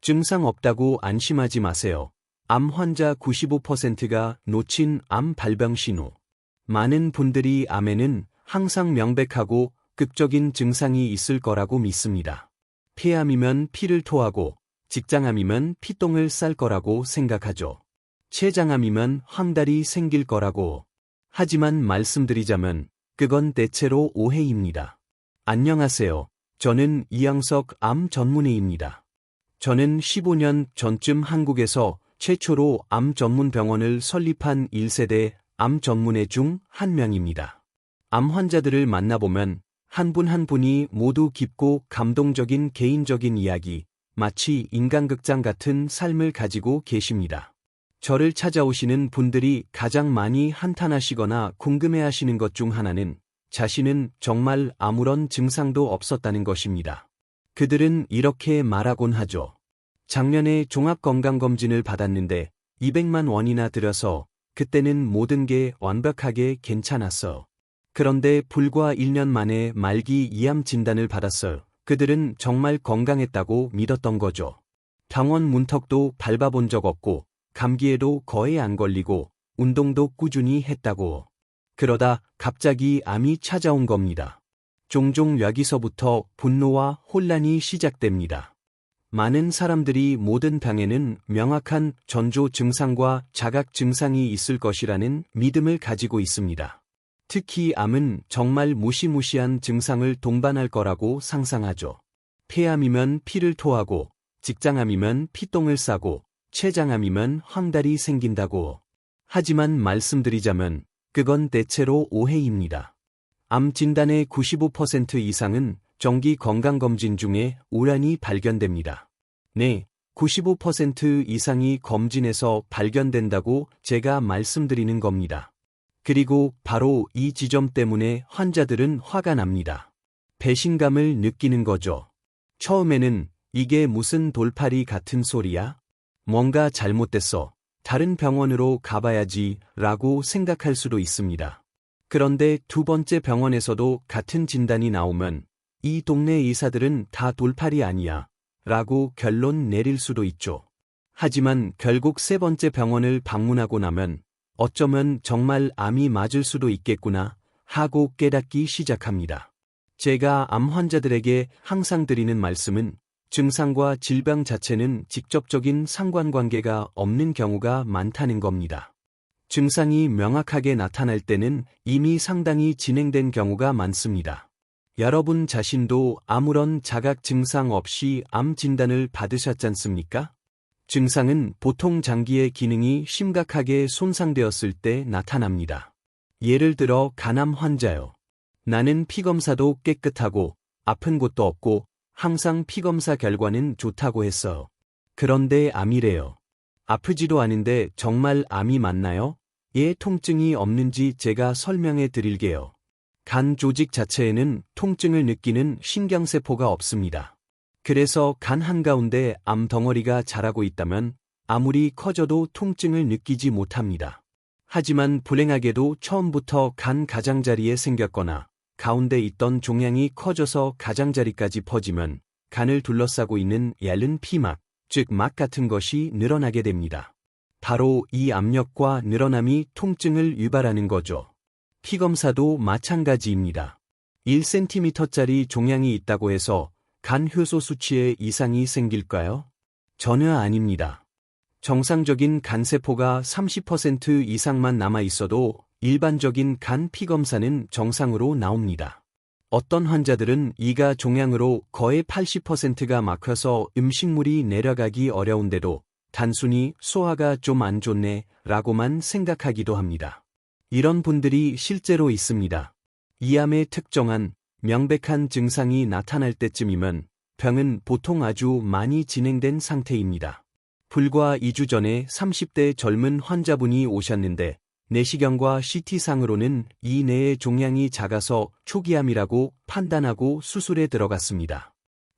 증상 없다고 안심하지 마세요. 암 환자 95%가 놓친 암 발병 신호. 많은 분들이 암에는 항상 명백하고 극적인 증상이 있을 거라고 믿습니다. 폐암이면 피를 토하고, 직장암이면 피똥을 쌀 거라고 생각하죠. 췌장암이면 황달이 생길 거라고. 하지만 말씀드리자면 그건 대체로 오해입니다. 안녕하세요. 저는 이양석 암 전문의입니다. 저는 15년 전쯤 한국에서 최초로 암 전문 병원을 설립한 1세대 암 전문의 중 한 명입니다. 암 환자들을 만나보면 한 분 한 분이 모두 깊고 감동적인 개인적인 이야기, 마치 인간극장 같은 삶을 가지고 계십니다. 저를 찾아오시는 분들이 가장 많이 한탄하시거나 궁금해하시는 것 중 하나는 자신은 정말 아무런 증상도 없었다는 것입니다. 그들은 이렇게 말하곤 하죠. 작년에 종합건강검진을 받았는데 200만 원이나 들여서 그때는 모든 게 완벽하게 괜찮았어. 그런데 불과 1년 만에 말기 이암 진단을 받았어요. 그들은 정말 건강했다고 믿었던 거죠. 병원 문턱도 밟아본 적 없고 감기에도 거의 안 걸리고 운동도 꾸준히 했다고. 그러다 갑자기 암이 찾아온 겁니다. 종종 여기서부터 분노와 혼란이 시작됩니다. 많은 사람들이 모든 병에는 명확한 전조 증상과 자각 증상이 있을 것이라는 믿음을 가지고 있습니다. 특히 암은 정말 무시무시한 증상을 동반할 거라고 상상하죠. 폐암이면 피를 토하고, 직장암이면 피똥을 싸고, 췌장암이면 황달이 생긴다고. 하지만 말씀드리자면 그건 대체로 오해입니다. 암 진단의 95% 이상은 정기 건강검진 중에 우란이 발견됩니다. 네, 95% 이상이 검진에서 발견된다고 제가 말씀드리는 겁니다. 그리고 바로 이 지점 때문에 환자들은 화가 납니다. 배신감을 느끼는 거죠. 처음에는 이게 무슨 돌팔이 같은 소리야? 뭔가 잘못됐어. 다른 병원으로 가봐야지 라고 생각할 수도 있습니다. 그런데 두 번째 병원에서도 같은 진단이 나오면 이 동네 의사들은 다 돌팔이 아니야 라고 결론 내릴 수도 있죠. 하지만 결국 세 번째 병원을 방문하고 나면 어쩌면 정말 암이 맞을 수도 있겠구나 하고 깨닫기 시작합니다. 제가 암 환자들에게 항상 드리는 말씀은 증상과 질병 자체는 직접적인 상관관계가 없는 경우가 많다는 겁니다. 증상이 명확하게 나타날 때는 이미 상당히 진행된 경우가 많습니다. 여러분 자신도 아무런 자각 증상 없이 암 진단을 받으셨잖습니까? 증상은 보통 장기의 기능이 심각하게 손상되었을 때 나타납니다. 예를 들어 간암 환자요. 나는 피검사도 깨끗하고 아픈 곳도 없고 항상 피검사 결과는 좋다고 했어요. 그런데 암이래요. 아프지도 않은데 정말 암이 맞나요? 예, 통증이 없는지 제가 설명해 드릴게요. 간 조직 자체에는 통증을 느끼는 신경세포가 없습니다. 그래서 간 한가운데 암 덩어리가 자라고 있다면 아무리 커져도 통증을 느끼지 못합니다. 하지만 불행하게도 처음부터 간 가장자리에 생겼거나 가운데 있던 종양이 커져서 가장자리까지 퍼지면 간을 둘러싸고 있는 얇은 피막, 즉 막 같은 것이 늘어나게 됩니다. 바로 이 압력과 늘어남이 통증을 유발하는 거죠. 피검사도 마찬가지입니다. 1cm짜리 종양이 있다고 해서 간 효소 수치에 이상이 생길까요? 전혀 아닙니다. 정상적인 간세포가 30% 이상만 남아 있어도 일반적인 간 피검사는 정상으로 나옵니다. 어떤 환자들은 이가 종양으로 거의 80%가 막혀서 음식물이 내려가기 어려운데도 단순히 소화가 좀 안 좋네 라고만 생각하기도 합니다. 이런 분들이 실제로 있습니다. 이 암의 특정한 명백한 증상이 나타날 때쯤이면 병은 보통 아주 많이 진행된 상태입니다. 불과 2주 전에 30대 젊은 환자분이 오셨는데 내시경과 CT상으로는 이 뇌의 종양이 작아서 초기암이라고 판단하고 수술에 들어갔습니다.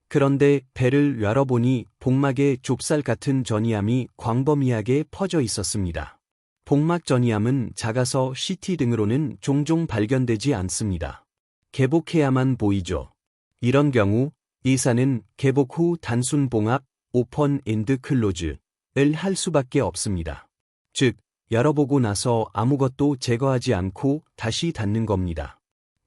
그런데 배를 열어보니 복막에 좁쌀 같은 전이암이 광범위하게 퍼져 있었습니다. 복막 전이암은 작아서 CT 등으로는 종종 발견되지 않습니다. 개복해야만 보이죠. 이런 경우 의사는 개복 후 단순 봉합, 오펀 앤드 클로즈를 할 수밖에 없습니다. 즉, 열어보고 나서 아무것도 제거하지 않고 다시 닫는 겁니다.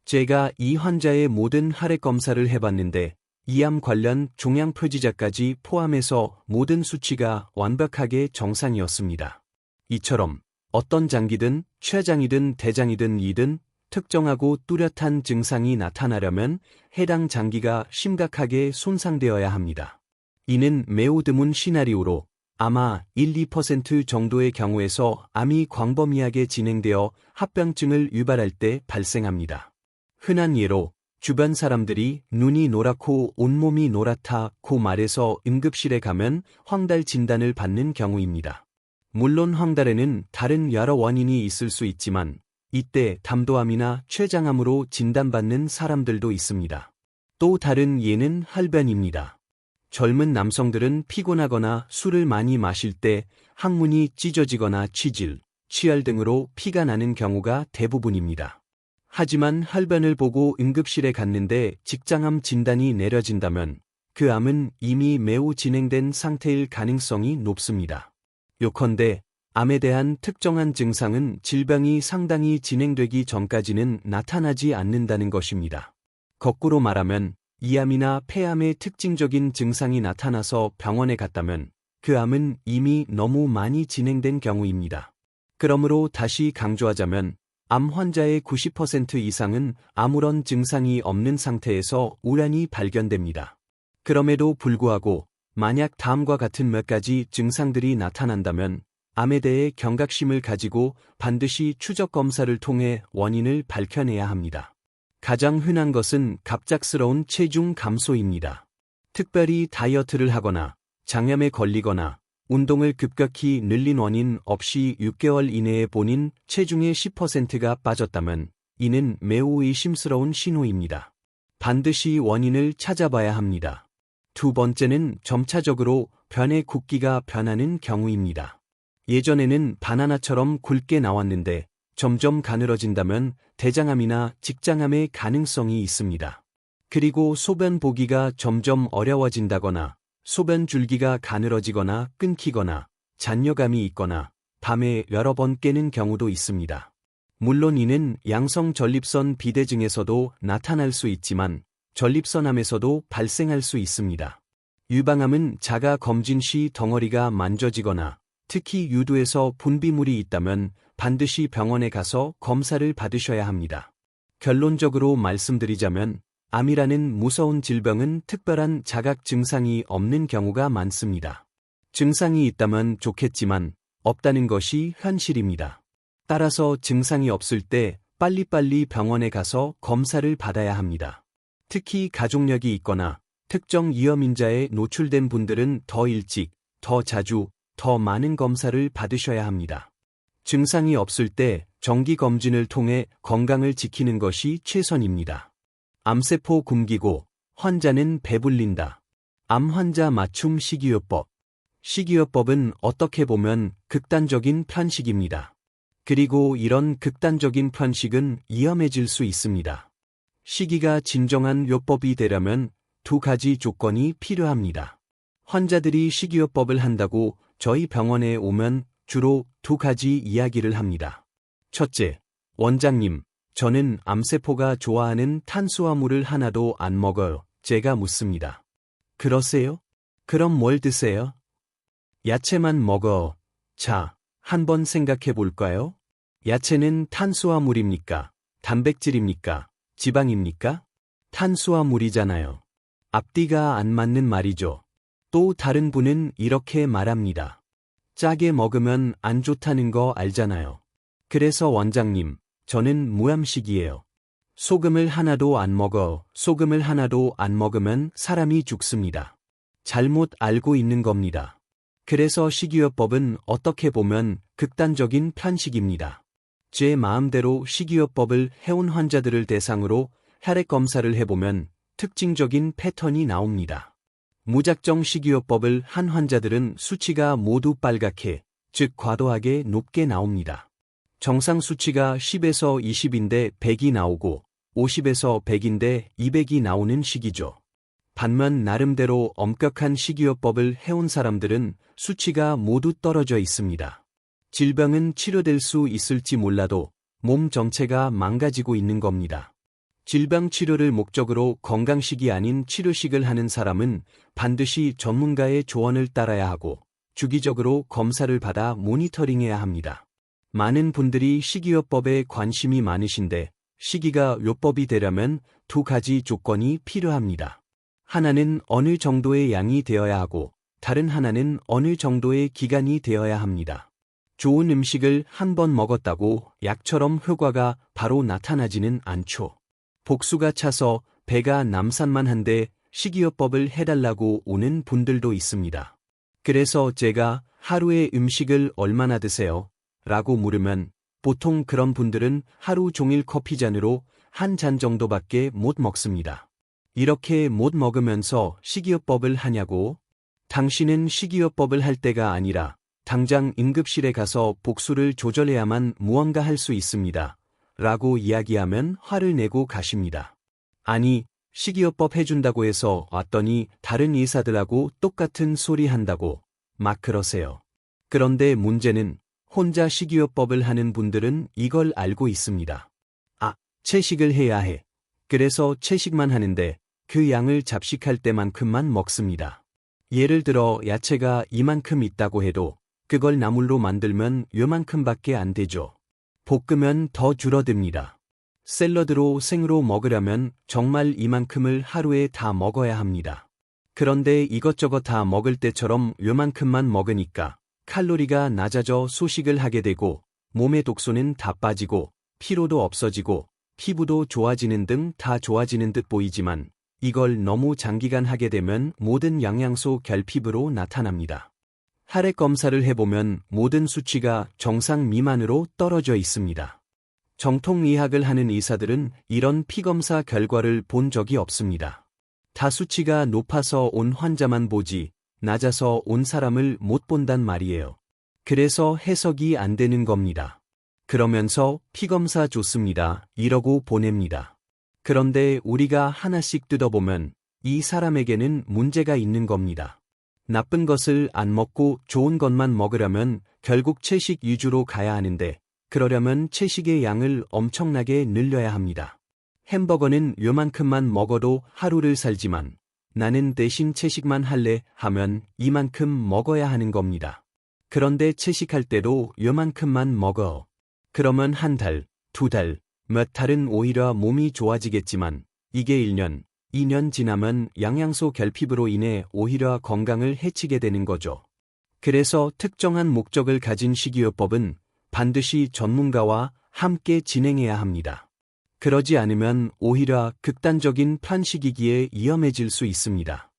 제가 이 환자의 모든 혈액 검사를 해봤는데 이암 관련 종양 표지자까지 포함해서 모든 수치가 완벽하게 정상이었습니다. 이처럼 어떤 장기든 췌장이든 대장이든 이든 특정하고 뚜렷한 증상이 나타나려면 해당 장기가 심각하게 손상되어야 합니다. 이는 매우 드문 시나리오로 아마 1~2% 정도의 경우에서 암이 광범위하게 진행되어 합병증을 유발할 때 발생합니다. 흔한 예로 주변 사람들이 눈이 노랗고 온몸이 노랗다고 말해서 응급실에 가면 황달 진단을 받는 경우입니다. 물론 황달에는 다른 여러 원인이 있을 수 있지만 이때 담도암이나 췌장암으로 진단받는 사람들도 있습니다. 또 다른 예는 혈변입니다. 젊은 남성들은 피곤하거나 술을 많이 마실 때 항문이 찢어지거나 치질, 취할 등으로 피가 나는 경우가 대부분입니다. 하지만 혈변을 보고 응급실에 갔는데 직장암 진단이 내려진다면 그 암은 이미 매우 진행된 상태일 가능성이 높습니다. 요컨대 암에 대한 특정한 증상은 질병이 상당히 진행되기 전까지는 나타나지 않는다는 것입니다. 거꾸로 말하면 이암이나 폐암의 특징적인 증상이 나타나서 병원에 갔다면 그 암은 이미 너무 많이 진행된 경우입니다. 그러므로 다시 강조하자면 암 환자의 90% 이상은 아무런 증상이 없는 상태에서 우연히 발견됩니다. 그럼에도 불구하고 만약 다음과 같은 몇 가지 증상들이 나타난다면 암에 대해 경각심을 가지고 반드시 추적 검사를 통해 원인을 밝혀내야 합니다. 가장 흔한 것은 갑작스러운 체중 감소입니다. 특별히 다이어트를 하거나 장염에 걸리거나 운동을 급격히 늘린 원인 없이 6개월 이내에 본인 체중의 10%가 빠졌다면 이는 매우 의심스러운 신호입니다. 반드시 원인을 찾아봐야 합니다. 두 번째는 점차적으로 변의 굵기가 변하는 경우입니다. 예전에는 바나나처럼 굵게 나왔는데 점점 가늘어진다면 대장암이나 직장암의 가능성이 있습니다. 그리고 소변 보기가 점점 어려워진다거나 소변 줄기가 가늘어지거나 끊기거나 잔여감이 있거나 밤에 여러 번 깨는 경우도 있습니다. 물론 이는 양성 전립선 비대증에서도 나타날 수 있지만 전립선암에서도 발생할 수 있습니다. 유방암은 자가 검진 시 덩어리가 만져지거나 특히 유두에서 분비물이 있다면 반드시 병원에 가서 검사를 받으셔야 합니다. 결론적으로 말씀드리자면 암이라는 무서운 질병은 특별한 자각 증상이 없는 경우가 많습니다. 증상이 있다면 좋겠지만 없다는 것이 현실입니다. 따라서 증상이 없을 때 빨리빨리 병원에 가서 검사를 받아야 합니다. 특히 가족력이 있거나 특정 위험인자에 노출된 분들은 더 일찍, 더 자주, 더 많은 검사를 받으셔야 합니다. 증상이 없을 때 정기검진을 통해 건강을 지키는 것이 최선입니다. 암세포 굶기고 환자는 배불린다. 암 환자 맞춤 식이요법. 식이요법은 어떻게 보면 극단적인 편식입니다. 그리고 이런 극단적인 편식은 위험해질 수 있습니다. 식이가 진정한 요법이 되려면 두 가지 조건이 필요합니다. 환자들이 식이요법을 한다고 저희 병원에 오면 주로 두 가지 이야기를 합니다. 첫째, 원장님, 저는 암세포가 좋아하는 탄수화물을 하나도 안 먹어요. 제가 묻습니다. 그러세요? 그럼 뭘 드세요? 야채만 먹어. 자, 한번 생각해 볼까요? 야채는 탄수화물입니까? 단백질입니까? 지방입니까? 탄수화물이잖아요. 앞뒤가 안 맞는 말이죠. 또 다른 분은 이렇게 말합니다. 짜게 먹으면 안 좋다는 거 알잖아요. 그래서 원장님, 저는 무함식이에요. 소금을 하나도 안 먹어. 소금을 하나도 안 먹으면 사람이 죽습니다. 잘못 알고 있는 겁니다. 그래서 식이요법은 어떻게 보면 극단적인 편식입니다. 제 마음대로 식이요법을 해온 환자들을 대상으로 혈액 검사를 해보면 특징적인 패턴이 나옵니다. 무작정 식이요법을 한 환자들은 수치가 모두 빨갛게, 즉 과도하게 높게 나옵니다. 정상 수치가 10에서 20인데 100이 나오고 50에서 100인데 200이 나오는 시기죠. 반면 나름대로 엄격한 식이요법을 해온 사람들은 수치가 모두 떨어져 있습니다. 질병은 치료될 수 있을지 몰라도 몸 전체가 망가지고 있는 겁니다. 질병 치료를 목적으로 건강식이 아닌 치료식을 하는 사람은 반드시 전문가의 조언을 따라야 하고 주기적으로 검사를 받아 모니터링해야 합니다. 많은 분들이 식이요법에 관심이 많으신데 식이가 요법이 되려면 두 가지 조건이 필요합니다. 하나는 어느 정도의 양이 되어야 하고 다른 하나는 어느 정도의 기간이 되어야 합니다. 좋은 음식을 한 번 먹었다고 약처럼 효과가 바로 나타나지는 않죠. 복수가 차서 배가 남산만한데 식이요법을 해달라고 오는 분들도 있습니다. 그래서 제가 하루에 음식을 얼마나 드세요? 라고 물으면 보통 그런 분들은 하루 종일 커피잔으로 한 잔 정도밖에 못 먹습니다. 이렇게 못 먹으면서 식이요법을 하냐고? 당신은 식이요법을 할 때가 아니라 당장 응급실에 가서 복수를 조절해야만 무언가 할 수 있습니다. 라고 이야기하면 화를 내고 가십니다. 아니, 식이요법 해준다고 해서 왔더니 다른 의사들하고 똑같은 소리 한다고 막 그러세요. 그런데 문제는 혼자 식이요법을 하는 분들은 이걸 알고 있습니다. 아, 채식을 해야 해. 그래서 채식만 하는데 그 양을 잡식할 때만큼만 먹습니다. 예를 들어 야채가 이만큼 있다고 해도 그걸 나물로 만들면 요만큼밖에 안 되죠. 볶으면 더 줄어듭니다. 샐러드로 생으로 먹으려면 정말 이만큼을 하루에 다 먹어야 합니다. 그런데 이것저것 다 먹을 때처럼 요만큼만 먹으니까 칼로리가 낮아져 소식을 하게 되고 몸의 독소는 다 빠지고 피로도 없어지고 피부도 좋아지는 등 다 좋아지는 듯 보이지만 이걸 너무 장기간 하게 되면 모든 영양소 결핍으로 나타납니다. 혈액 검사를 해보면 모든 수치가 정상 미만으로 떨어져 있습니다. 정통의학을 하는 의사들은 이런 피검사 결과를 본 적이 없습니다. 다 수치가 높아서 온 환자만 보지 낮아서 온 사람을 못 본단 말이에요. 그래서 해석이 안 되는 겁니다. 그러면서 피검사 좋습니다. 이러고 보냅니다. 그런데 우리가 하나씩 뜯어보면 이 사람에게는 문제가 있는 겁니다. 나쁜 것을 안 먹고 좋은 것만 먹으려면 결국 채식 위주로 가야 하는데 그러려면 채식의 양을 엄청나게 늘려야 합니다. 햄버거는 요만큼만 먹어도 하루를 살지만 나는 대신 채식만 할래 하면 이만큼 먹어야 하는 겁니다. 그런데 채식할 때도 요만큼만 먹어. 그러면 한 달, 두 달, 몇 달은 오히려 몸이 좋아지겠지만 이게 1년, 2년 지나면 영양소 결핍으로 인해 오히려 건강을 해치게 되는 거죠. 그래서 특정한 목적을 가진 식이요법은 반드시 전문가와 함께 진행해야 합니다. 그러지 않으면 오히려 극단적인 편식이기에 위험해질 수 있습니다.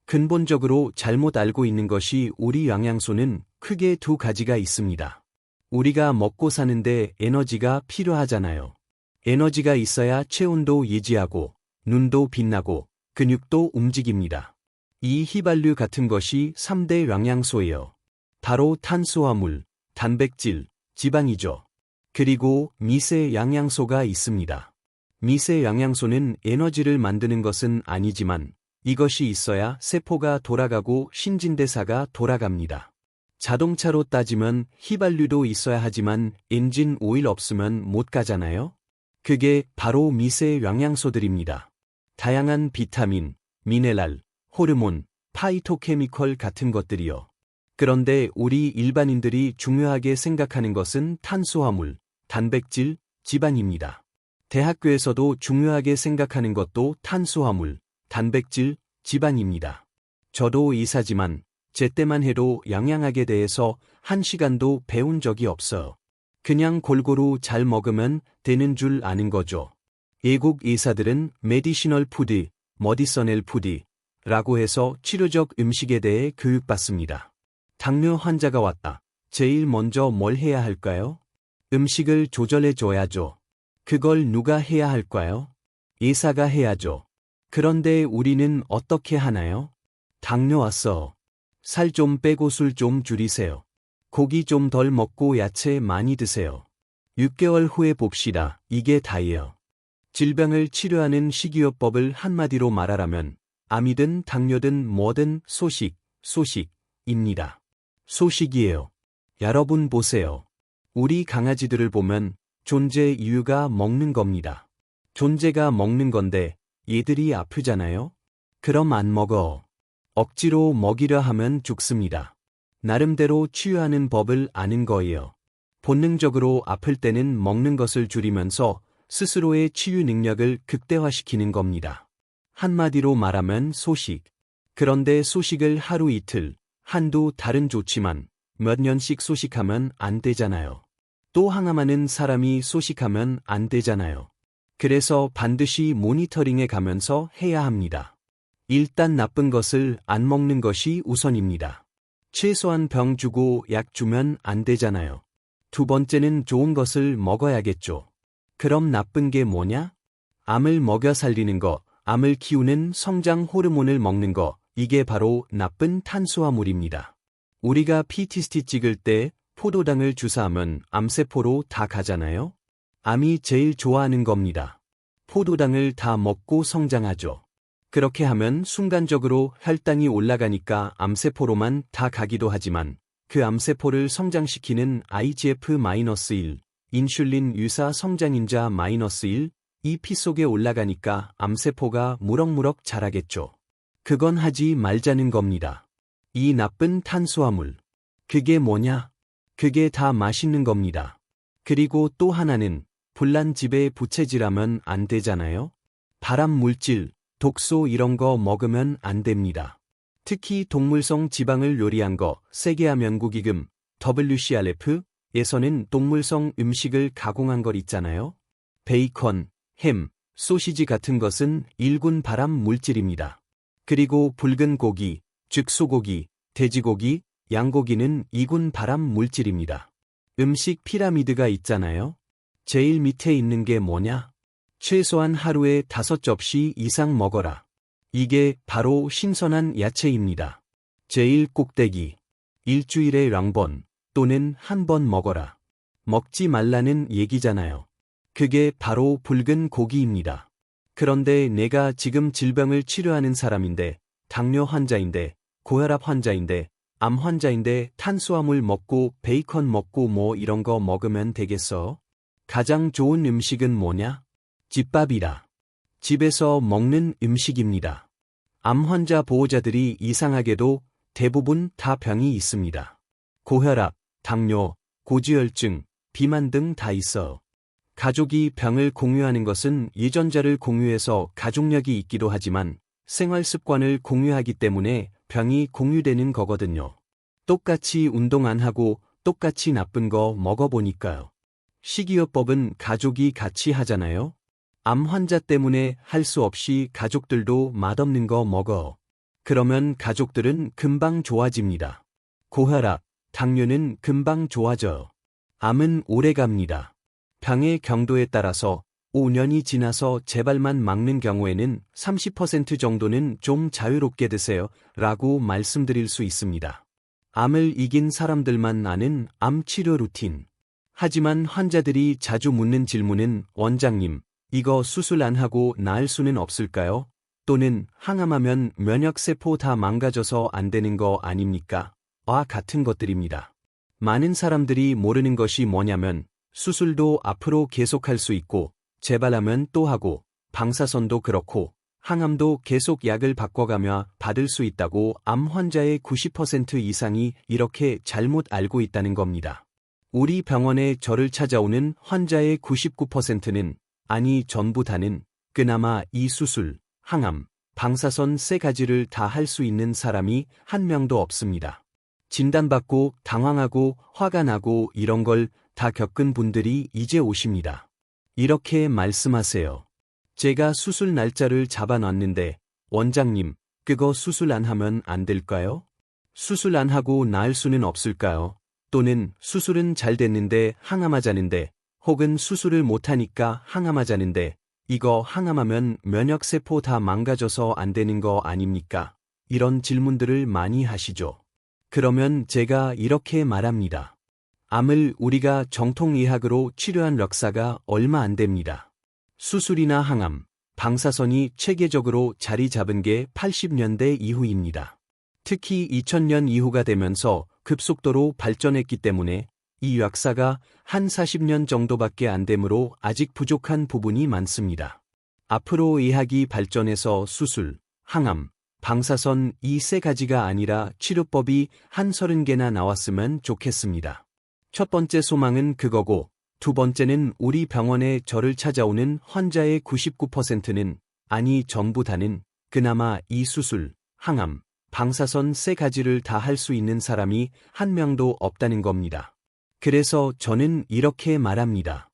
근본적으로 잘못 알고 있는 것이 우리 영양소는 크게 두 가지가 있습니다. 우리가 먹고 사는데 에너지가 필요하잖아요. 에너지가 있어야 체온도 유지하고 눈도 빛나고 근육도 움직입니다. 이 휘발유 같은 것이 3대 영양소예요. 바로 탄수화물, 단백질, 지방이죠. 그리고 미세 영양소가 있습니다. 미세 영양소는 에너지를 만드는 것은 아니지만 이것이 있어야 세포가 돌아가고 신진대사가 돌아갑니다. 자동차로 따지면 휘발유도 있어야 하지만 엔진 오일 없으면 못 가잖아요? 그게 바로 미세 영양소들입니다. 다양한 비타민, 미네랄, 호르몬, 파이토케미컬 같은 것들이요. 그런데 우리 일반인들이 중요하게 생각하는 것은 탄수화물, 단백질, 지방입니다. 대학교에서도 중요하게 생각하는 것도 탄수화물, 단백질, 지방입니다. 저도 의사지만 제 때만 해도 영양학에 대해서 한 시간도 배운 적이 없어요. 그냥 골고루 잘 먹으면 되는 줄 아는 거죠. 외국 의사들은 메디시널 푸드, 머디서넬 푸드라고 해서 치료적 음식에 대해 교육받습니다. 당뇨 환자가 왔다. 제일 먼저 뭘 해야 할까요? 음식을 조절해 줘야죠. 그걸 누가 해야 할까요? 의사가 해야죠. 그런데 우리는 어떻게 하나요? 당뇨 왔어. 살 좀 빼고 술 좀 줄이세요. 고기 좀 덜 먹고 야채 많이 드세요. 6개월 후에 봅시다. 이게 다예요. 질병을 치료하는 식이요법을 한마디로 말하라면 암이든 당뇨든 뭐든 소식입니다. 소식이에요. 여러분 보세요. 우리 강아지들을 보면 존재 이유가 먹는 겁니다. 존재가 먹는 건데 얘들이 아프잖아요? 그럼 안 먹어. 억지로 먹이려 하면 죽습니다. 나름대로 치유하는 법을 아는 거예요. 본능적으로 아플 때는 먹는 것을 줄이면서 스스로의 치유 능력을 극대화시키는 겁니다. 한마디로 말하면 소식. 그런데 소식을 하루 이틀, 한두 달은 좋지만 몇 년씩 소식하면 안 되잖아요. 또 항암하는 사람이 소식하면 안 되잖아요. 그래서 반드시 모니터링해 가면서 해야 합니다. 일단 나쁜 것을 안 먹는 것이 우선입니다. 최소한 병 주고 약 주면 안 되잖아요. 두 번째는 좋은 것을 먹어야겠죠. 그럼 나쁜 게 뭐냐? 암을 먹여 살리는 거, 암을 키우는 성장 호르몬을 먹는 거, 이게 바로 나쁜 탄수화물입니다. 우리가 PTSD 찍을 때 포도당을 주사하면 암세포로 다 가잖아요? 암이 제일 좋아하는 겁니다. 포도당을 다 먹고 성장하죠. 그렇게 하면 순간적으로 혈당이 올라가니까 암세포로만 다 가기도 하지만 그 암세포를 성장시키는 IGF-1, 인슐린 유사 성장인자 -1, 이 피 속에 올라가니까 암세포가 무럭무럭 자라겠죠. 그건 하지 말자는 겁니다. 이 나쁜 탄수화물. 그게 뭐냐? 그게 다 맛있는 겁니다. 그리고 또 하나는 불난 집에 부채질하면 안 되잖아요? 발암물질, 독소 이런 거 먹으면 안 됩니다. 특히 동물성 지방을 요리한 거, 세계암연구기금, WCRF에서는 동물성 음식을 가공한 걸 있잖아요? 베이컨, 햄, 소시지 같은 것은 1군 발암 물질입니다. 그리고 붉은 고기, 즉 소고기, 돼지고기, 양고기는 2군 발암 물질입니다. 음식 피라미드가 있잖아요? 제일 밑에 있는 게 뭐냐? 최소한 하루에 5접시 이상 먹어라. 이게 바로 신선한 야채입니다. 제일 꼭대기. 일주일에 2번 또는 1번 먹어라. 먹지 말라는 얘기잖아요. 그게 바로 붉은 고기입니다. 그런데 내가 지금 질병을 치료하는 사람인데, 당뇨 환자인데, 고혈압 환자인데, 암 환자인데 탄수화물 먹고 베이컨 먹고 뭐 이런 거 먹으면 되겠어? 가장 좋은 음식은 뭐냐? 집밥이라. 집에서 먹는 음식입니다. 암 환자 보호자들이 이상하게도 대부분 다 병이 있습니다. 고혈압, 당뇨, 고지혈증, 비만 등 다 있어. 가족이 병을 공유하는 것은 유전자를 공유해서 가족력이 있기도 하지만 생활 습관을 공유하기 때문에 병이 공유되는 거거든요. 똑같이 운동 안 하고 똑같이 나쁜 거 먹어보니까요. 식이요법은 가족이 같이 하잖아요. 암 환자 때문에 할 수 없이 가족들도 맛없는 거 먹어. 그러면 가족들은 금방 좋아집니다. 고혈압, 당뇨는 금방 좋아져요. 암은 오래 갑니다. 병의 경도에 따라서 5년이 지나서 재발만 막는 경우에는 30% 정도는 좀 자유롭게 드세요 라고 말씀드릴 수 있습니다. 암을 이긴 사람들만 아는 암 치료 루틴. 하지만 환자들이 자주 묻는 질문은 원장님, 이거 수술 안 하고 나을 수는 없을까요? 또는 항암하면 면역세포 다 망가져서 안 되는 거 아닙니까? 와 같은 것들입니다. 많은 사람들이 모르는 것이 뭐냐면 수술도 앞으로 계속할 수 있고 재발하면 또 하고 방사선도 그렇고 항암도 계속 약을 바꿔가며 받을 수 있다고 암 환자의 90% 이상이 이렇게 잘못 알고 있다는 겁니다. 우리 병원에 저를 찾아오는 환자의 99%는 아니 전부 다는 그나마 이 수술, 항암, 방사선 세 가지를 다 할 수 있는 사람이 한 명도 없습니다. 진단받고 당황하고 화가 나고 이런 걸 다 겪은 분들이 이제 오십니다. 이렇게 말씀하세요. 제가 수술 날짜를 잡아놨는데 원장님, 그거 수술 안 하면 안 될까요? 수술 안 하고 나을 수는 없을까요? 또는 수술은 잘 됐는데 항암하자는데 혹은 수술을 못하니까 항암하자는데 이거 항암하면 면역세포 다 망가져서 안 되는 거 아닙니까? 이런 질문들을 많이 하시죠. 그러면 제가 이렇게 말합니다. 암을 우리가 정통의학으로 치료한 역사가 얼마 안 됩니다. 수술이나 항암, 방사선이 체계적으로 자리 잡은 게 80년대 이후입니다. 특히 2000년 이후가 되면서 급속도로 발전했기 때문에 이 역사가 한 40년 정도밖에 안 되므로 아직 부족한 부분이 많습니다. 앞으로 의학이 발전해서 수술, 항암, 방사선 이 세 가지가 아니라 치료법이 한 30개나 나왔으면 좋겠습니다. 첫 번째 소망은 그거고, 두 번째는 우리 병원에 저를 찾아오는 환자의 99%는, 아니 전부 다는, 그나마 이 수술, 항암, 방사선 세 가지를 다 할 수 있는 사람이 한 명도 없다는 겁니다. 그래서 저는 이렇게 말합니다.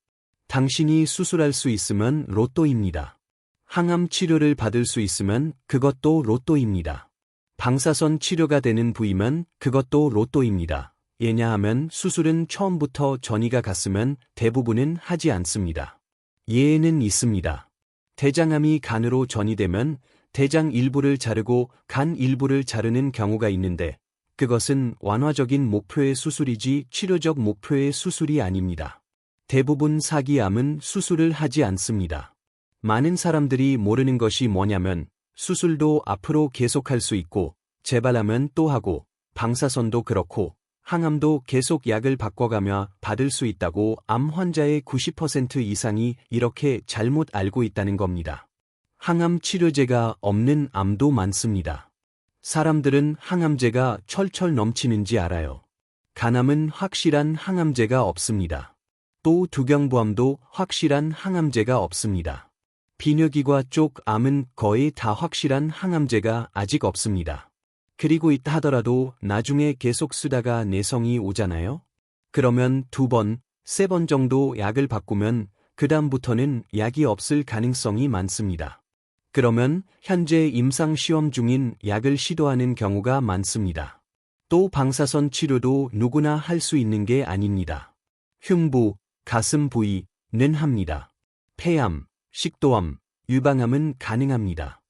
당신이 수술할 수 있으면 로또입니다. 항암 치료를 받을 수 있으면 그것도 로또입니다. 방사선 치료가 되는 부위면 그것도 로또입니다. 왜냐하면 수술은 처음부터 전이가 갔으면 대부분은 하지 않습니다. 예외는 있습니다. 대장암이 간으로 전이되면 대장 일부를 자르고 간 일부를 자르는 경우가 있는데 그것은 완화적인 목표의 수술이지 치료적 목표의 수술이 아닙니다. 대부분 사기암은 수술을 하지 않습니다. 많은 사람들이 모르는 것이 뭐냐면 수술도 앞으로 계속할 수 있고 재발하면 또 하고 방사선도 그렇고 항암도 계속 약을 바꿔가며 받을 수 있다고 암 환자의 90% 이상이 이렇게 잘못 알고 있다는 겁니다. 항암 치료제가 없는 암도 많습니다. 사람들은 항암제가 철철 넘치는지 알아요. 간암은 확실한 항암제가 없습니다. 또 두경부암도 확실한 항암제가 없습니다. 비뇨기과 쪽 암은 거의 다 확실한 항암제가 아직 없습니다. 그리고 있다 하더라도 나중에 계속 쓰다가 내성이 오잖아요? 그러면 2번, 3번 정도 약을 바꾸면 그다음부터는 약이 없을 가능성이 많습니다. 그러면 현재 임상시험 중인 약을 시도하는 경우가 많습니다. 또 방사선 치료도 누구나 할 수 있는 게 아닙니다. 흉부, 가슴 부위는 합니다. 폐암, 식도암, 유방암은 가능합니다.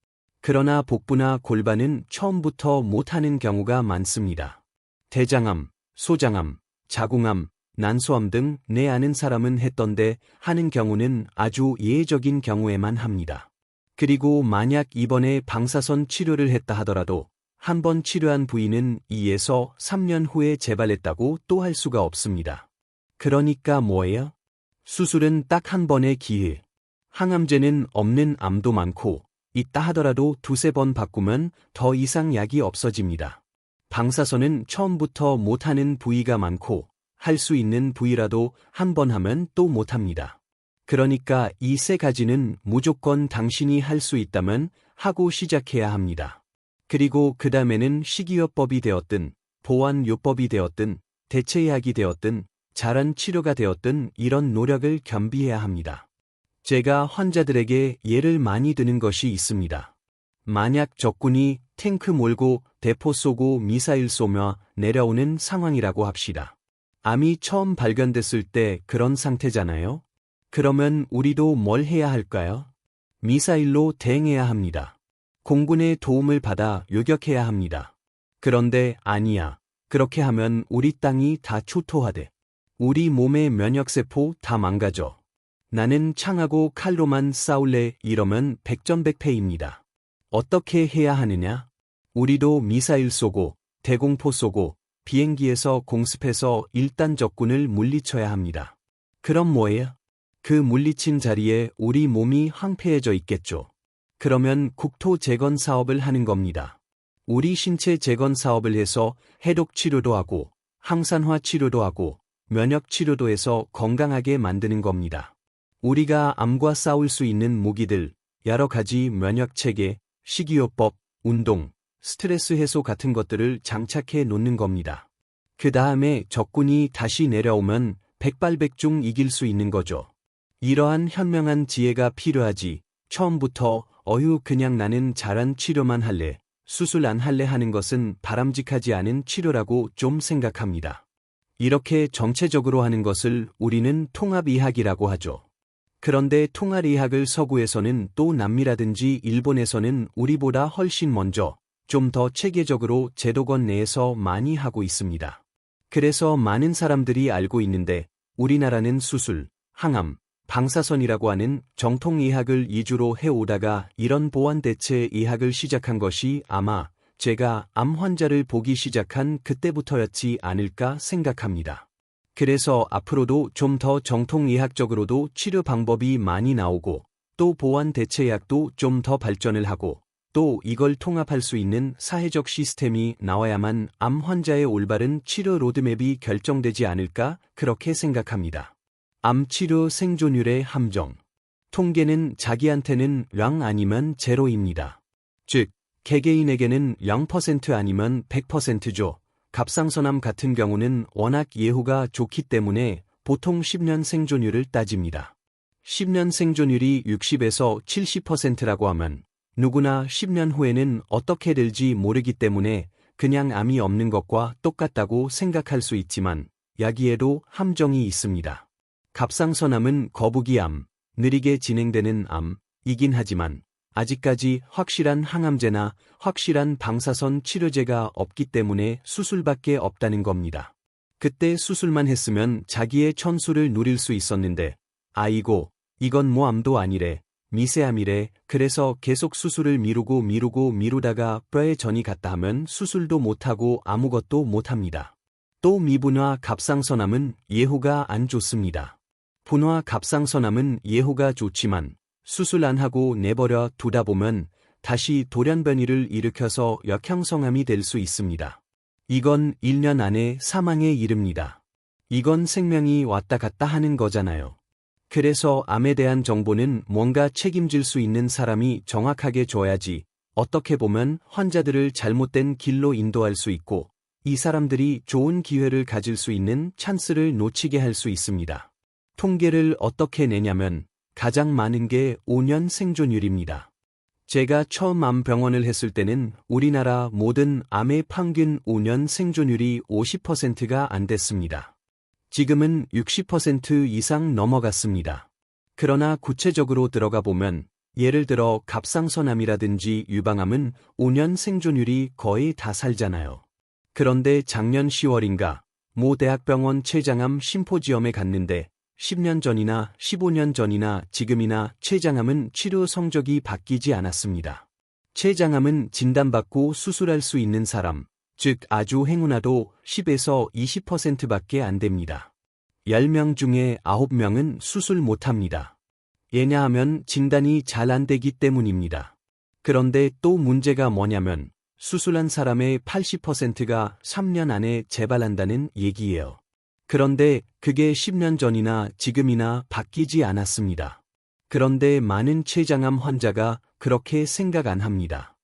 그러나 복부나 골반은 처음부터 못하는 경우가 많습니다. 대장암, 소장암, 자궁암, 난소암 등 내 아는 사람은 했던데 하는 경우는 아주 예외적인 경우에만 합니다. 그리고 만약 이번에 방사선 치료를 했다 하더라도 한 번 치료한 부위는 2에서 3년 후에 재발했다고 또 할 수가 없습니다. 그러니까 뭐예요? 수술은 딱 한 번의 기회. 항암제는 없는 암도 많고 있다 하더라도 2-3번 바꾸면 더 이상 약이 없어집니다. 방사선은 처음부터 못하는 부위가 많고 할 수 있는 부위라도 한 번 하면 또 못합니다. 그러니까 이 세 가지는 무조건 당신이 할 수 있다면 하고 시작해야 합니다. 그리고 그 다음에는 식이요법이 되었든 보완요법이 되었든 대체약이 되었든 잘한 치료가 되었든 이런 노력을 겸비해야 합니다. 제가 환자들에게 예를 많이 드는 것이 있습니다. 만약 적군이 탱크 몰고 대포 쏘고 미사일 쏘며 내려오는 상황이라고 합시다. 암이 처음 발견됐을 때 그런 상태잖아요? 그러면 우리도 뭘 해야 할까요? 미사일로 대응해야 합니다. 공군의 도움을 받아 요격해야 합니다. 그런데 아니야. 그렇게 하면 우리 땅이 다 초토화돼. 우리 몸의 면역세포 다 망가져. 나는 창하고 칼로만 싸울래 이러면 백전백패입니다. 어떻게 해야 하느냐? 우리도 미사일 쏘고 대공포 쏘고 비행기에서 공습해서 일단 적군을 물리쳐야 합니다. 그럼 뭐예요? 그 물리친 자리에 우리 몸이 황폐해져 있겠죠. 그러면 국토 재건 사업을 하는 겁니다. 우리 신체 재건 사업을 해서 해독 치료도 하고 항산화 치료도 하고 면역 치료도 해서 건강하게 만드는 겁니다. 우리가 암과 싸울 수 있는 무기들, 여러 가지 면역체계, 식이요법, 운동, 스트레스 해소 같은 것들을 장착해 놓는 겁니다. 그 다음에 적군이 다시 내려오면 백발백중 이길 수 있는 거죠. 이러한 현명한 지혜가 필요하지, 처음부터 그냥 나는 잘한 치료만 할래, 수술 안 할래 하는 것은 바람직하지 않은 치료라고 좀 생각합니다. 이렇게 전체적으로 하는 것을 우리는 통합의학이라고 하죠. 그런데 통합의학을 서구에서는 또 남미라든지 일본에서는 우리보다 훨씬 먼저 좀 더 체계적으로 제도권 내에서 많이 하고 있습니다. 그래서 많은 사람들이 알고 있는데 우리나라는 수술, 항암, 방사선이라고 하는 정통 의학을 이주로 해오다가 이런 보완 대체 의학을 시작한 것이 아마 제가 암 환자를 보기 시작한 그때부터였지 않을까 생각합니다. 그래서 앞으로도 좀 더 정통 의학적으로도 치료 방법이 많이 나오고 또 보완 대체약도 좀 더 발전을 하고 또 이걸 통합할 수 있는 사회적 시스템이 나와야만 암 환자의 올바른 치료 로드맵이 결정되지 않을까 그렇게 생각합니다. 암 치료 생존율의 함정. 통계는 자기한테는 0 아니면 0입니다. 즉, 개개인에게는 0% 아니면 100%죠. 갑상선암 같은 경우는 워낙 예후가 좋기 때문에 보통 10년 생존율을 따집니다. 10년 생존율이 60에서 70%라고 하면 누구나 10년 후에는 어떻게 될지 모르기 때문에 그냥 암이 없는 것과 똑같다고 생각할 수 있지만 여기에도 함정이 있습니다. 갑상선암은 거북이암, 느리게 진행되는 암이긴 하지만 아직까지 확실한 항암제나 확실한 방사선 치료제가 없기 때문에 수술밖에 없다는 겁니다. 그때 수술만 했으면 자기의 천수를 누릴 수 있었는데 아이고 이건 뭐 암도 아니래, 미세암이래. 그래서 계속 수술을 미루다가 뼈에 전이 갔다 하면 수술도 못하고 아무것도 못합니다. 또 미분화 갑상선암은 예후가 안 좋습니다. 분화 갑상선암은 예후가 좋지만 수술 안 하고 내버려 두다 보면 다시 돌연변이를 일으켜서 역형성암이 될 수 있습니다. 이건 1년 안에 사망에 이릅니다. 이건 생명이 왔다 갔다 하는 거잖아요. 그래서 암에 대한 정보는 뭔가 책임질 수 있는 사람이 정확하게 줘야지, 어떻게 보면 환자들을 잘못된 길로 인도할 수 있고 이 사람들이 좋은 기회를 가질 수 있는 찬스를 놓치게 할 수 있습니다. 통계를 어떻게 내냐면 가장 많은 게 5년 생존율입니다. 제가 처음 암 병원을 했을 때는 우리나라 모든 암의 평균 5년 생존율이 50%가 안 됐습니다. 지금은 60% 이상 넘어갔습니다. 그러나 구체적으로 들어가 보면 예를 들어 갑상선암이라든지 유방암은 5년 생존율이 거의 다 살잖아요. 그런데 작년 10월인가 모 대학병원 췌장암 심포지엄에 갔는데 10년 전이나 15년 전이나 지금이나 췌장암은 치료 성적이 바뀌지 않았습니다. 췌장암은 진단받고 수술할 수 있는 사람, 즉 아주 행운아도 10에서 20%밖에 안 됩니다. 10명 중에 9명은 수술 못합니다. 왜냐하면 진단이 잘 안 되기 때문입니다. 그런데 또 문제가 뭐냐면 수술한 사람의 80%가 3년 안에 재발한다는 얘기예요. 그런데 그게 10년 전이나 지금이나 바뀌지 않았습니다. 그런데 많은 췌장암 환자가 그렇게 생각 안 합니다.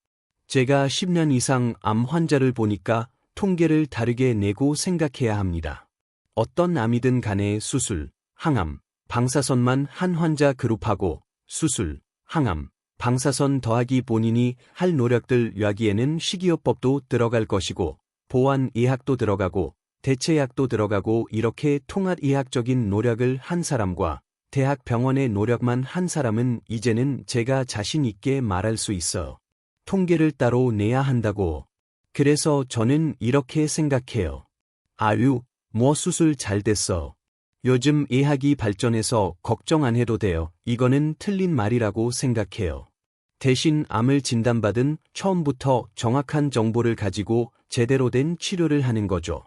제가 10년 이상 암 환자를 보니까 통계를 다르게 내고 생각해야 합니다. 어떤 암이든 간에 수술, 항암, 방사선만 한 환자 그룹하고 수술, 항암, 방사선 더하기 본인이 할 노력들 여기에는 식이요법도 들어갈 것이고 보완 의학도 들어가고 대체약도 들어가고 이렇게 통합의학적인 노력을 한 사람과 대학 병원의 노력만 한 사람은 이제는 제가 자신 있게 말할 수 있어. 통계를 따로 내야 한다고. 그래서 저는 이렇게 생각해요. 아유, 뭐 수술 잘 됐어. 요즘 의학이 발전해서 걱정 안 해도 돼요. 이거는 틀린 말이라고 생각해요. 대신 암을 진단받은 처음부터 정확한 정보를 가지고 제대로 된 치료를 하는 거죠.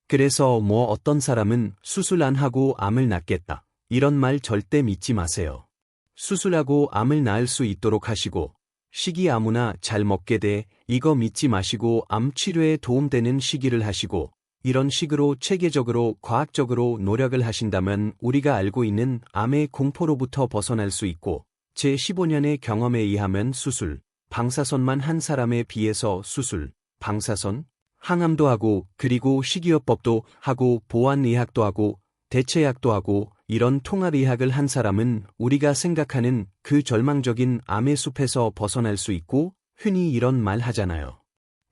그래서 뭐 어떤 사람은 수술 안 하고 암을 낫겠다, 이런 말 절대 믿지 마세요. 수술하고 암을 낳을 수 있도록 하시고 식이 아무나 잘 먹게 돼, 이거 믿지 마시고 암 치료에 도움되는 식이를 하시고 이런 식으로 체계적으로 과학적으로 노력을 하신다면 우리가 알고 있는 암의 공포로부터 벗어날 수 있고 제 15년의 경험에 의하면 수술, 방사선만 한 사람에 비해서 수술, 방사선, 항암도 하고 그리고 식이요법도 하고 보완의학도 하고 대체약도 하고 이런 통합의학을 한 사람은 우리가 생각하는 그 절망적인 암의 숲에서 벗어날 수 있고 흔히 이런 말 하잖아요.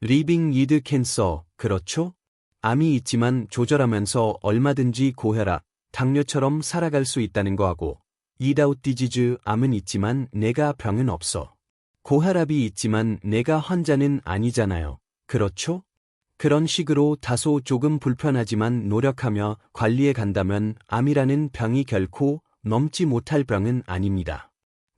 Living with cancer, 그렇죠? 암이 있지만 조절하면서 얼마든지 고혈압, 당뇨처럼 살아갈 수 있다는 거하고 without disease, 암은 있지만 내가 병은 없어. 고혈압이 있지만 내가 환자는 아니잖아요. 그렇죠? 그런 식으로 다소 조금 불편하지만 노력하며 관리해 간다면 암이라는 병이 결코 넘지 못할 병은 아닙니다.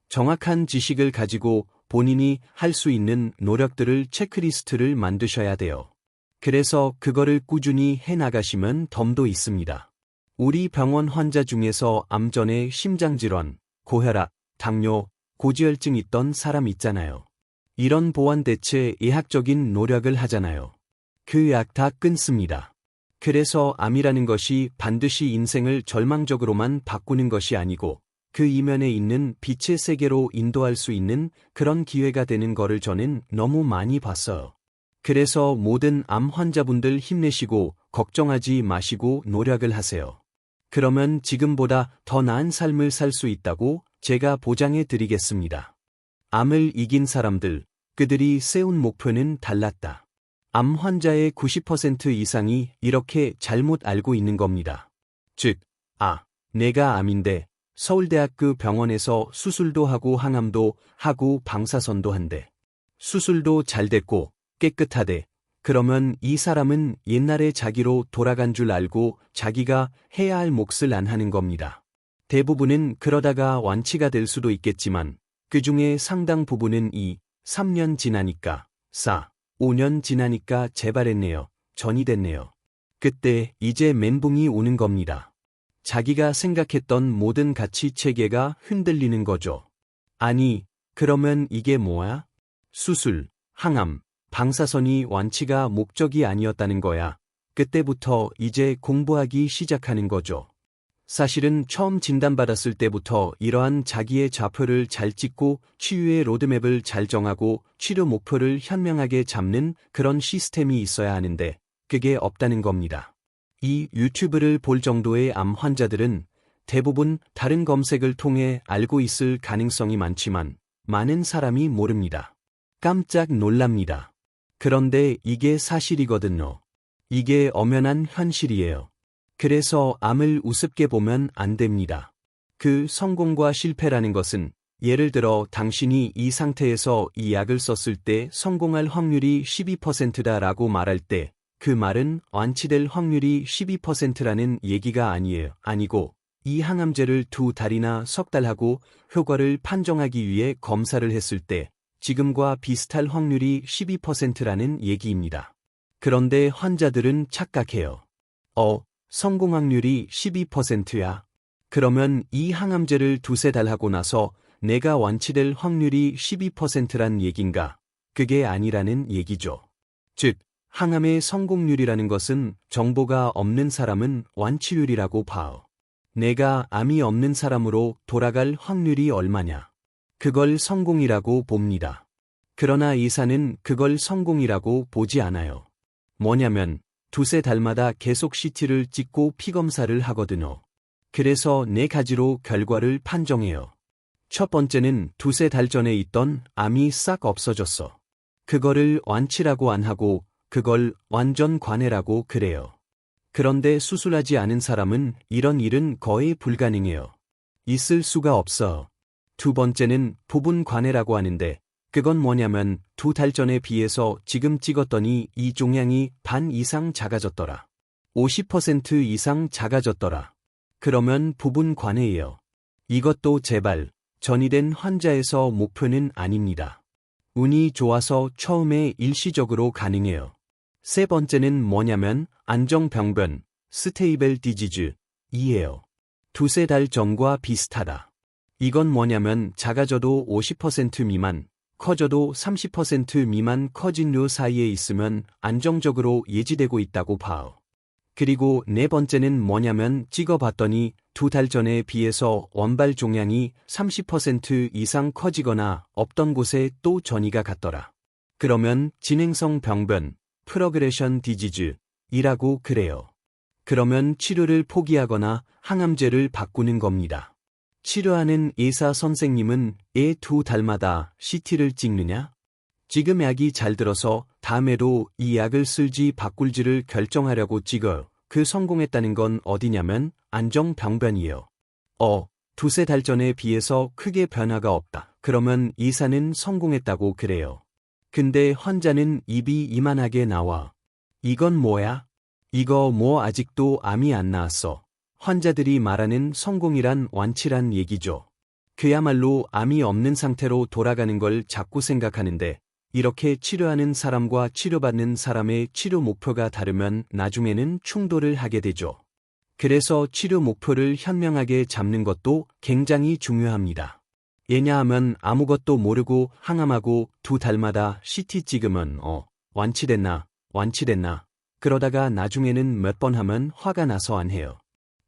정확한 지식을 가지고 본인이 할 수 있는 노력들을 체크리스트를 만드셔야 돼요. 그래서 그거를 꾸준히 해 나가시면 덤도 있습니다. 우리 병원 환자 중에서 암 전에 심장질환, 고혈압, 당뇨, 고지혈증 있던 사람 있잖아요. 이런 보완 대체 의학적인 노력을 하잖아요. 그 약 다 끊습니다. 그래서 암이라는 것이 반드시 인생을 절망적으로만 바꾸는 것이 아니고 그 이면에 있는 빛의 세계로 인도할 수 있는 그런 기회가 되는 거를 저는 너무 많이 봤어요. 그래서 모든 암 환자분들 힘내시고 걱정하지 마시고 노력을 하세요. 그러면 지금보다 더 나은 삶을 살 수 있다고 제가 보장해 드리겠습니다. 암을 이긴 사람들, 그들이 세운 목표는 달랐다. 암 환자의 90% 이상이 이렇게 잘못 알고 있는 겁니다. 즉, 내가 암인데 서울대학교 병원에서 수술도 하고 항암도 하고 방사선도 한대. 수술도 잘 됐고 깨끗하대. 그러면 이 사람은 옛날에 자기로 돌아간 줄 알고 자기가 해야 할 몫을 안 하는 겁니다. 대부분은 그러다가 완치가 될 수도 있겠지만 그 중에 상당 부분은 3년 지나니까 5년 지나니까 재발했네요. 전이 됐네요. 그때 이제 멘붕이 오는 겁니다. 자기가 생각했던 모든 가치 체계가 흔들리는 거죠. 아니, 그러면 이게 뭐야? 수술, 항암, 방사선이 완치가 목적이 아니었다는 거야. 그때부터 이제 공부하기 시작하는 거죠. 사실은 처음 진단받았을 때부터 이러한 자기의 좌표를 잘 찍고 치유의 로드맵을 잘 정하고 치료 목표를 현명하게 잡는 그런 시스템이 있어야 하는데 그게 없다는 겁니다. 이 유튜브를 볼 정도의 암 환자들은 대부분 다른 검색을 통해 알고 있을 가능성이 많지만 많은 사람이 모릅니다. 깜짝 놀랍니다. 그런데 이게 사실이거든요. 이게 엄연한 현실이에요. 그래서 암을 우습게 보면 안 됩니다. 그 성공과 실패라는 것은 예를 들어 당신이 이 상태에서 이 약을 썼을 때 성공할 확률이 12%다라고 말할 때 그 말은 완치될 확률이 12%라는 얘기가 아니고 이 항암제를 2달이나 석 달 하고 효과를 판정하기 위해 검사를 했을 때 지금과 비슷할 확률이 12%라는 얘기입니다. 그런데 환자들은 착각해요. 성공 확률이 12%야. 그러면 이 항암제를 2-3달 하고 나서 내가 완치될 확률이 12%란 얘긴가? 그게 아니라는 얘기죠. 즉, 항암의 성공률이라는 것은 정보가 없는 사람은 완치율이라고 봐요. 내가 암이 없는 사람으로 돌아갈 확률이 얼마냐? 그걸 성공이라고 봅니다. 그러나 의사는 그걸 성공이라고 보지 않아요. 뭐냐면 2-3달마다 계속 CT를 찍고 피검사를 하거든요. 그래서 4가지로 결과를 판정해요. 첫 번째는 2-3달 전에 있던 암이 싹 없어졌어. 그거를 완치라고 안 하고 그걸 완전 관해라고 그래요. 그런데 수술하지 않은 사람은 이런 일은 거의 불가능해요. 있을 수가 없어. 두 번째는 부분 관해라고 하는데 그건 뭐냐면 2달 전에 비해서 지금 찍었더니 이 종양이 반 이상 작아졌더라. 50% 이상 작아졌더라. 그러면 부분 관해예요. 이것도 재발, 전이 된 환자에서 목표는 아닙니다. 운이 좋아서 처음에 일시적으로 가능해요. 세 번째는 뭐냐면 안정병변, 스테이블 디지즈, 이에요. 2-3달 전과 비슷하다. 이건 뭐냐면 작아져도 50% 미만, 커져도 30% 미만 커진 요 사이에 있으면 안정적으로 예지되고 있다고 봐요. 그리고 네 번째는 뭐냐면 찍어봤더니 2달 전에 비해서 원발 종양이 30% 이상 커지거나 없던 곳에 또 전이가 갔더라. 그러면 진행성 병변, 프로그레션 디지즈이라고 그래요. 그러면 치료를 포기하거나 항암제를 바꾸는 겁니다. 치료하는 의사 선생님은 2달마다 CT를 찍느냐? 지금 약이 잘 들어서 다음에도 이 약을 쓸지 바꿀지를 결정하려고 찍어요. 그 성공했다는 건 어디냐면 안정병변이에요. 2-3달 전에 비해서 크게 변화가 없다. 그러면 의사는 성공했다고 그래요. 근데 환자는 입이 이만하게 나와. 이건 뭐야? 이거 뭐 아직도 암이 안 나았어. 환자들이 말하는 성공이란 완치란 얘기죠. 그야말로 암이 없는 상태로 돌아가는 걸 자꾸 생각하는데 이렇게 치료하는 사람과 치료받는 사람의 치료 목표가 다르면 나중에는 충돌을 하게 되죠. 그래서 치료 목표를 현명하게 잡는 것도 굉장히 중요합니다. 왜냐하면 아무것도 모르고 항암하고 2달마다 CT 찍으면 완치됐나 그러다가 나중에는 몇 번 하면 화가 나서 안 해요.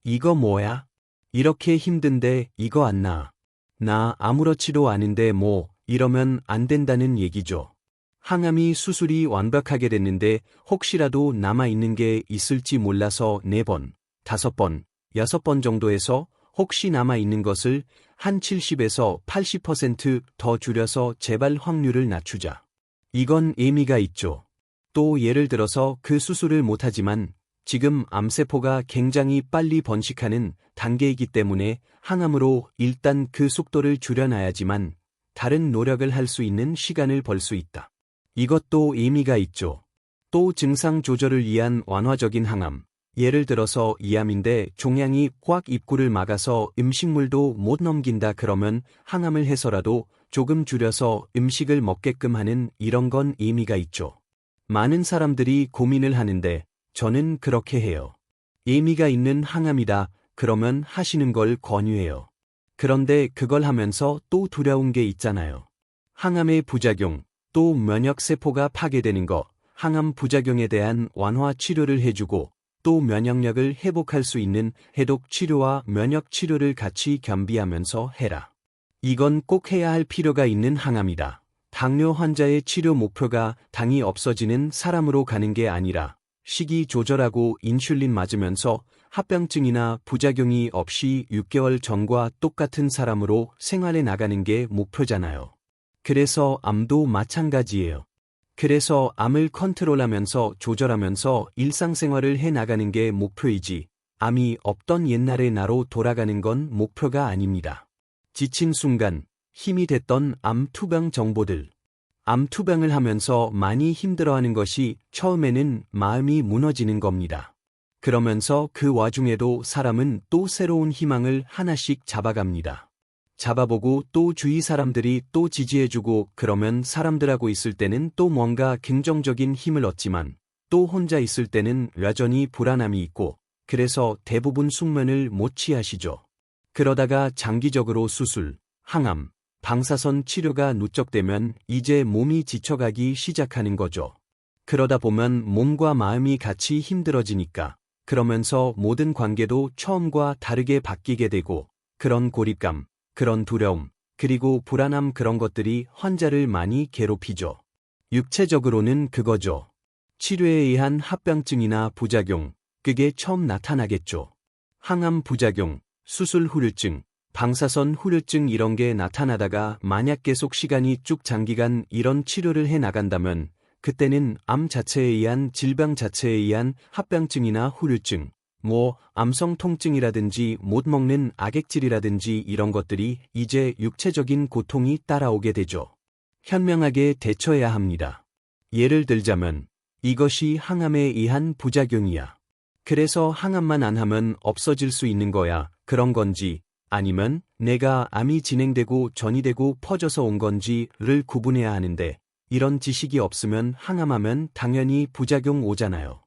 이거 뭐야? 이렇게 힘든데 이거 안 나. 나 아무렇지도 않은데 이러면 안 된다는 얘기죠. 항암이 수술이 완벽하게 됐는데 혹시라도 남아있는 게 있을지 몰라서 4번, 5번, 6번 정도에서 혹시 남아있는 것을 한 70에서 80% 더 줄여서 재발 확률을 낮추자. 이건 의미가 있죠. 또 예를 들어서 그 수술을 못하지만 지금 암세포가 굉장히 빨리 번식하는 단계이기 때문에 항암으로 일단 그 속도를 줄여놔야지만 다른 노력을 할 수 있는 시간을 벌 수 있다. 이것도 의미가 있죠. 또 증상 조절을 위한 완화적인 항암. 예를 들어서 이암인데 종양이 꽉 입구를 막아서 음식물도 못 넘긴다 그러면 항암을 해서라도 조금 줄여서 음식을 먹게끔 하는 이런 건 의미가 있죠. 많은 사람들이 고민을 하는데 저는 그렇게 해요. 의미가 있는 항암이다 그러면 하시는 걸 권유해요. 그런데 그걸 하면서 또 두려운 게 있잖아요. 항암의 부작용, 또 면역세포가 파괴되는 거, 항암 부작용에 대한 완화 치료를 해주고 또 면역력을 회복할 수 있는 해독 치료와 면역 치료를 같이 겸비하면서 해라. 이건 꼭 해야 할 필요가 있는 항암이다. 당뇨 환자의 치료 목표가 당이 없어지는 사람으로 가는 게 아니라 식이 조절하고 인슐린 맞으면서 합병증이나 부작용이 없이 6개월 전과 똑같은 사람으로 생활해 나가는 게 목표잖아요. 그래서 암도 마찬가지예요. 그래서 암을 컨트롤하면서 조절하면서 일상생활을 해 나가는 게 목표이지 암이 없던 옛날의 나로 돌아가는 건 목표가 아닙니다. 지친 순간 힘이 됐던 암 투병 정보들. 암 투병을 하면서 많이 힘들어하는 것이 처음에는 마음이 무너지는 겁니다. 그러면서 그 와중에도 사람은 또 새로운 희망을 하나씩 잡아갑니다. 잡아보고 또 주위 사람들이 또 지지해주고 그러면 사람들하고 있을 때는 또 뭔가 긍정적인 힘을 얻지만 또 혼자 있을 때는 여전히 불안함이 있고 그래서 대부분 숙면을 못 취하시죠. 그러다가 장기적으로 수술, 항암, 방사선 치료가 누적되면 이제 몸이 지쳐가기 시작하는 거죠. 그러다 보면 몸과 마음이 같이 힘들어지니까 그러면서 모든 관계도 처음과 다르게 바뀌게 되고 그런 고립감, 그런 두려움, 그리고 불안함 그런 것들이 환자를 많이 괴롭히죠. 육체적으로는 그거죠. 치료에 의한 합병증이나 부작용, 그게 처음 나타나겠죠. 항암 부작용, 수술 후유증, 방사선 후유증 이런 게 나타나다가 만약 계속 시간이 쭉 장기간 이런 치료를 해 나간다면 그때는 암 자체에 의한 질병 자체에 의한 합병증이나 후유증, 암성 통증이라든지 못 먹는 악액질이라든지 이런 것들이 이제 육체적인 고통이 따라오게 되죠. 현명하게 대처해야 합니다. 예를 들자면 이것이 항암에 의한 부작용이야. 그래서 항암만 안 하면 없어질 수 있는 거야. 그런 건지 아니면 내가 암이 진행되고 전이되고 퍼져서 온 건지를 구분해야 하는데 이런 지식이 없으면 항암하면 당연히 부작용 오잖아요.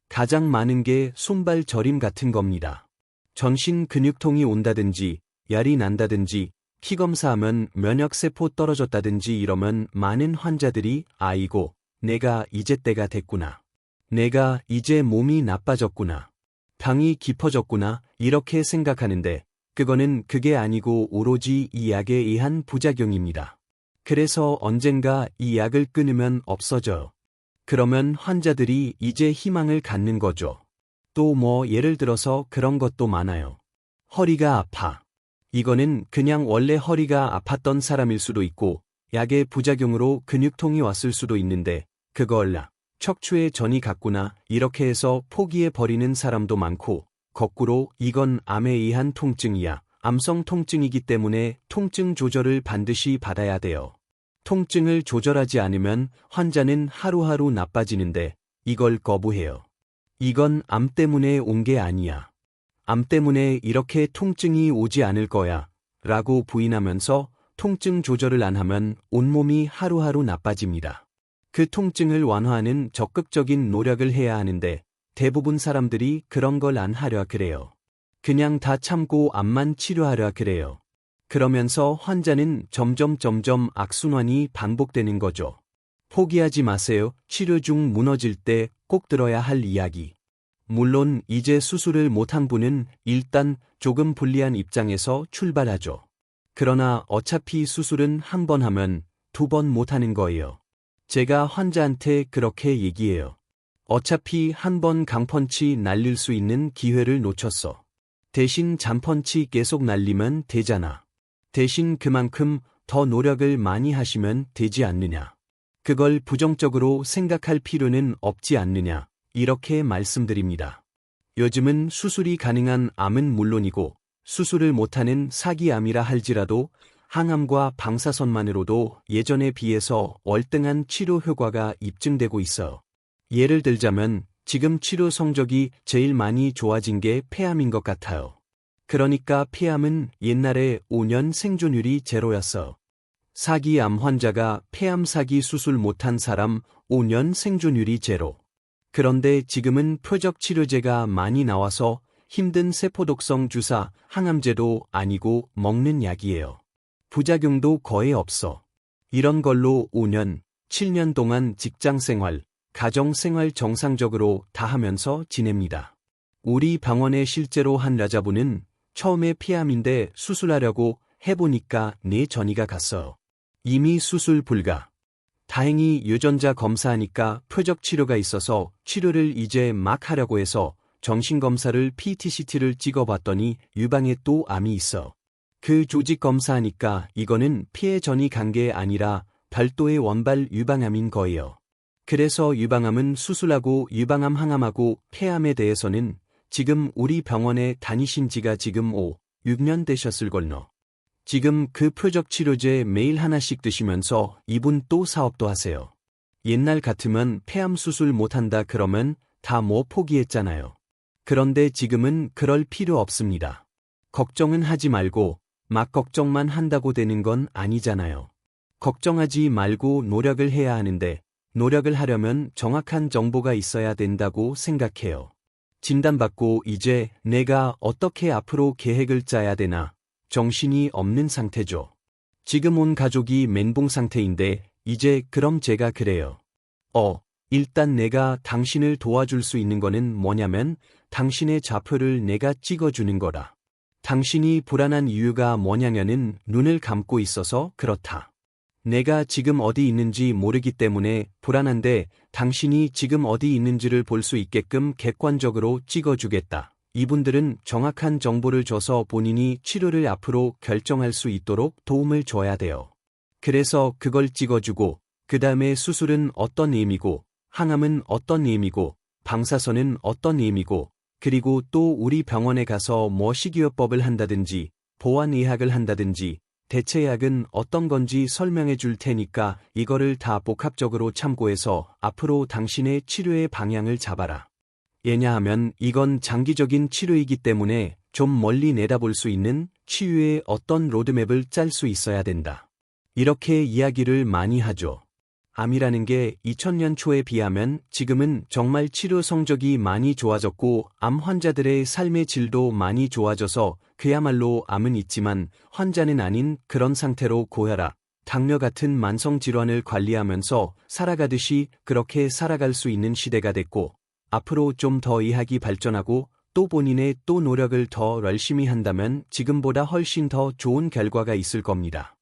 가장 많은 게 손발 저림 같은 겁니다. 전신 근육통이 온다든지 열이 난다든지 피 검사하면 면역세포 떨어졌다든지 이러면 많은 환자들이 아이고 내가 이제 때가 됐구나. 내가 이제 몸이 나빠졌구나. 병이 깊어졌구나 이렇게 생각하는데 그거는 그게 아니고 오로지 이 약에 의한 부작용입니다. 그래서 언젠가 이 약을 끊으면 없어져요. 그러면 환자들이 이제 희망을 갖는 거죠. 또 예를 들어서 그런 것도 많아요. 허리가 아파. 이거는 그냥 원래 허리가 아팠던 사람일 수도 있고 약의 부작용으로 근육통이 왔을 수도 있는데 그걸 척추에 전이 갔구나 이렇게 해서 포기해 버리는 사람도 많고 거꾸로 이건 암에 의한 통증이야. 암성 통증이기 때문에 통증 조절을 반드시 받아야 돼요. 통증을 조절하지 않으면 환자는 하루하루 나빠지는데 이걸 거부해요. 이건 암 때문에 온 게 아니야. 암 때문에 이렇게 통증이 오지 않을 거야 라고 부인하면서 통증 조절을 안 하면 온몸이 하루하루 나빠집니다. 그 통증을 완화하는 적극적인 노력을 해야 하는데 대부분 사람들이 그런 걸 안 하려 그래요. 그냥 다 참고 암만 치료하려 그래요. 그러면서 환자는 점점 악순환이 반복되는 거죠. 포기하지 마세요. 치료 중 무너질 때 꼭 들어야 할 이야기. 물론 이제 수술을 못한 분은 일단 조금 불리한 입장에서 출발하죠. 그러나 어차피 수술은 한 번 하면 두 번 못하는 거예요. 제가 환자한테 그렇게 얘기해요. 어차피 한 번 강펀치 날릴 수 있는 기회를 놓쳤어. 대신 잔펀치 계속 날리면 되잖아. 대신 그만큼 더 노력을 많이 하시면 되지 않느냐. 그걸 부정적으로 생각할 필요는 없지 않느냐. 이렇게 말씀드립니다. 요즘은 수술이 가능한 암은 물론이고 수술을 못하는 사기암이라 할지라도 항암과 방사선만으로도 예전에 비해서 월등한 치료 효과가 입증되고 있어요. 예를 들자면 지금 치료 성적이 제일 많이 좋아진 게 폐암인 것 같아요. 그러니까 폐암은 옛날에 5년 생존율이 제로였어. 사기암 환자가 폐암 사기 수술 못한 사람 5년 생존율이 제로. 그런데 지금은 표적 치료제가 많이 나와서 힘든 세포독성 주사, 항암제도 아니고 먹는 약이에요. 부작용도 거의 없어. 이런 걸로 5년, 7년 동안 직장생활, 가정생활 정상적으로 다 하면서 지냅니다. 우리 병원에 실제로 한 여자분은 처음에 폐암인데 수술하려고 해보니까 뇌 전이가 갔어요. 이미 수술 불가. 다행히 유전자 검사하니까 표적 치료가 있어서 치료를 이제 막 하려고 해서 정신검사를 PET-CT를 찍어봤더니 유방에 또 암이 있어. 그 조직 검사하니까 이거는 폐에 전이 간 게 아니라 별도의 원발 유방암인 거예요. 그래서 유방암은 수술하고 유방암 항암하고 폐암에 대해서는 지금 우리 병원에 다니신 지가 지금 5, 6년 되셨을 걸요. 지금 그 표적 치료제 매일 하나씩 드시면서 이분 또 사업도 하세요. 옛날 같으면 폐암 수술 못한다 그러면 다 뭐 포기했잖아요. 그런데 지금은 그럴 필요 없습니다. 걱정은 하지 말고 막 걱정만 한다고 되는 건 아니잖아요. 걱정하지 말고 노력을 해야 하는데 노력을 하려면 정확한 정보가 있어야 된다고 생각해요. 진단받고 이제 내가 어떻게 앞으로 계획을 짜야 되나 정신이 없는 상태죠. 지금 온 가족이 멘붕 상태인데 이제 그럼 제가 그래요. 일단 내가 당신을 도와줄 수 있는 거는 뭐냐면 당신의 좌표를 내가 찍어주는 거라. 당신이 불안한 이유가 뭐냐면은 눈을 감고 있어서 그렇다. 내가 지금 어디 있는지 모르기 때문에 불안한데 당신이 지금 어디 있는지를 볼 수 있게끔 객관적으로 찍어주겠다. 이분들은 정확한 정보를 줘서 본인이 치료를 앞으로 결정할 수 있도록 도움을 줘야 돼요. 그래서 그걸 찍어주고 그 다음에 수술은 어떤 의미고 항암은 어떤 의미고 방사선은 어떤 의미고 그리고 또 우리 병원에 가서 뭐 식이요법을 한다든지 보완의학을 한다든지 대체약은 어떤 건지 설명해 줄 테니까 이거를 다 복합적으로 참고해서 앞으로 당신의 치료의 방향을 잡아라. 왜냐하면 이건 장기적인 치료이기 때문에 좀 멀리 내다볼 수 있는 치유의 어떤 로드맵을 짤 수 있어야 된다. 이렇게 이야기를 많이 하죠. 암이라는 게 2000년 초에 비하면 지금은 정말 치료 성적이 많이 좋아졌고 암 환자들의 삶의 질도 많이 좋아져서 그야말로 암은 있지만 환자는 아닌 그런 상태로 고혈압, 당뇨 같은 만성 질환을 관리하면서 살아가듯이 그렇게 살아갈 수 있는 시대가 됐고 앞으로 좀 더 의학이 발전하고 또 본인의 또 노력을 더 열심히 한다면 지금보다 훨씬 더 좋은 결과가 있을 겁니다.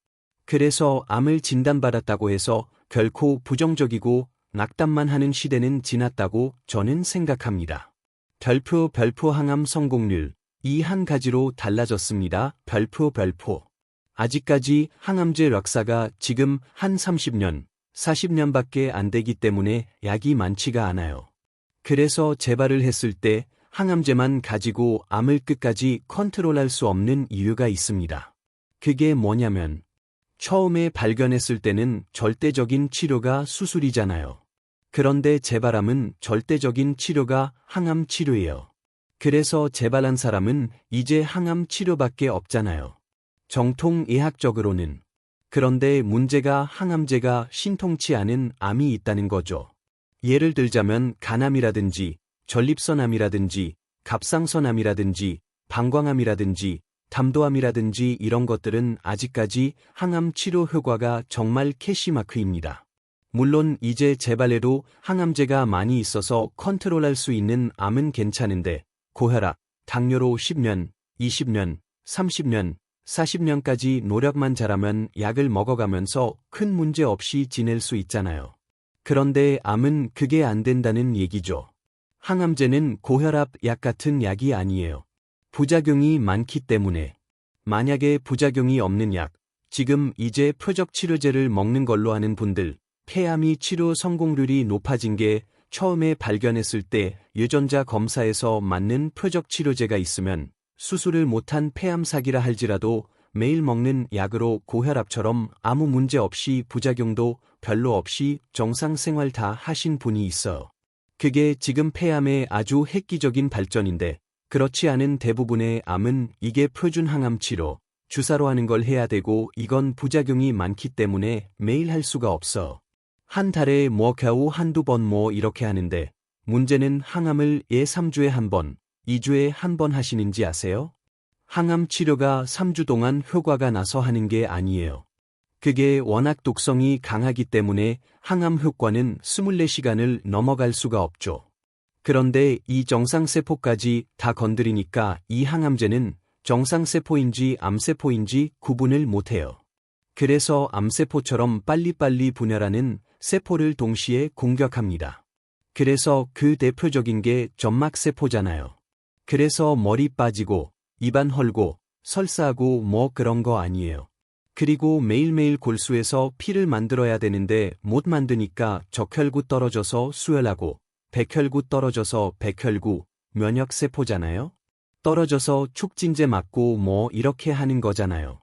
그래서 암을 진단받았다고 해서 결코 부정적이고 낙담만 하는 시대는 지났다고 저는 생각합니다. 별표 항암 성공률 이 한 가지로 달라졌습니다. 별표. 아직까지 항암제 역사가 지금 한 30년, 40년밖에 안 되기 때문에 약이 많지가 않아요. 그래서 재발을 했을 때 항암제만 가지고 암을 끝까지 컨트롤할 수 없는 이유가 있습니다. 그게 뭐냐면 처음에 발견했을 때는 절대적인 치료가 수술이잖아요. 그런데 재발암은 절대적인 치료가 항암 치료예요. 그래서 재발한 사람은 이제 항암 치료밖에 없잖아요. 정통 의학적으로는. 그런데 문제가 항암제가 신통치 않은 암이 있다는 거죠. 예를 들자면 간암이라든지 전립선암이라든지 갑상선암이라든지 방광암이라든지 담도암이라든지 이런 것들은 아직까지 항암 치료 효과가 정말 캐시마크입니다. 물론 이제 재발에도 항암제가 많이 있어서 컨트롤할 수 있는 암은 괜찮은데 고혈압, 당뇨로 10년, 20년, 30년, 40년까지 노력만 잘하면 약을 먹어가면서 큰 문제 없이 지낼 수 있잖아요. 그런데 암은 그게 안 된다는 얘기죠. 항암제는 고혈압 약 같은 약이 아니에요. 부작용이 많기 때문에. 만약에 부작용이 없는 약, 지금 이제 표적 치료제를 먹는 걸로 하는 분들, 폐암이 치료 성공률이 높아진 게 처음에 발견했을 때 유전자 검사에서 맞는 표적 치료제가 있으면 수술을 못한 폐암 사기라 할지라도 매일 먹는 약으로 고혈압처럼 아무 문제 없이 부작용도 별로 없이 정상 생활 다 하신 분이 있어요. 그게 지금 폐암의 아주 획기적인 발전인데 그렇지 않은 대부분의 암은 이게 표준 항암 치료, 주사로 하는 걸 해야 되고 이건 부작용이 많기 때문에 매일 할 수가 없어. 한 달에 겨우 한두 번 이렇게 하는데 문제는 항암을 3주에 한 번, 2주에 한 번 하시는지 아세요? 항암 치료가 3주 동안 효과가 나서 하는 게 아니에요. 그게 워낙 독성이 강하기 때문에 항암 효과는 24시간을 넘어갈 수가 없죠. 그런데 이 정상세포까지 다 건드리니까 이 항암제는 정상세포인지 암세포인지 구분을 못해요. 그래서 암세포처럼 빨리빨리 분열하는 세포를 동시에 공격합니다. 그래서 그 대표적인 게 점막세포잖아요. 그래서 머리 빠지고 입안 헐고 설사하고 그런 거 아니에요. 그리고 매일매일 골수에서 피를 만들어야 되는데 못 만드니까 적혈구 떨어져서 수혈하고 백혈구 떨어져서 백혈구, 면역세포잖아요. 떨어져서 축진제 맞고 이렇게 하는 거잖아요.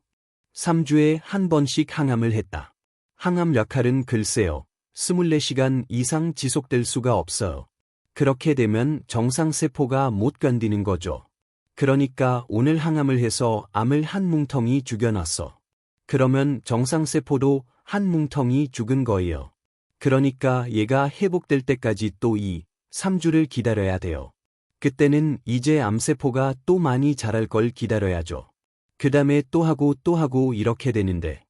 3주에 한 번씩 항암을 했다. 항암 역할은 글쎄요. 24시간 이상 지속될 수가 없어요. 그렇게 되면 정상세포가 못 견디는 거죠. 그러니까 오늘 항암을 해서 암을 한 뭉텅이 죽여놨어. 그러면 정상세포도 한 뭉텅이 죽은 거예요. 그러니까 얘가 회복될 때까지 또 3주를 기다려야 돼요. 그때는 이제 암세포가 또 많이 자랄 걸 기다려야죠. 그 다음에 또 하고 이렇게 되는데.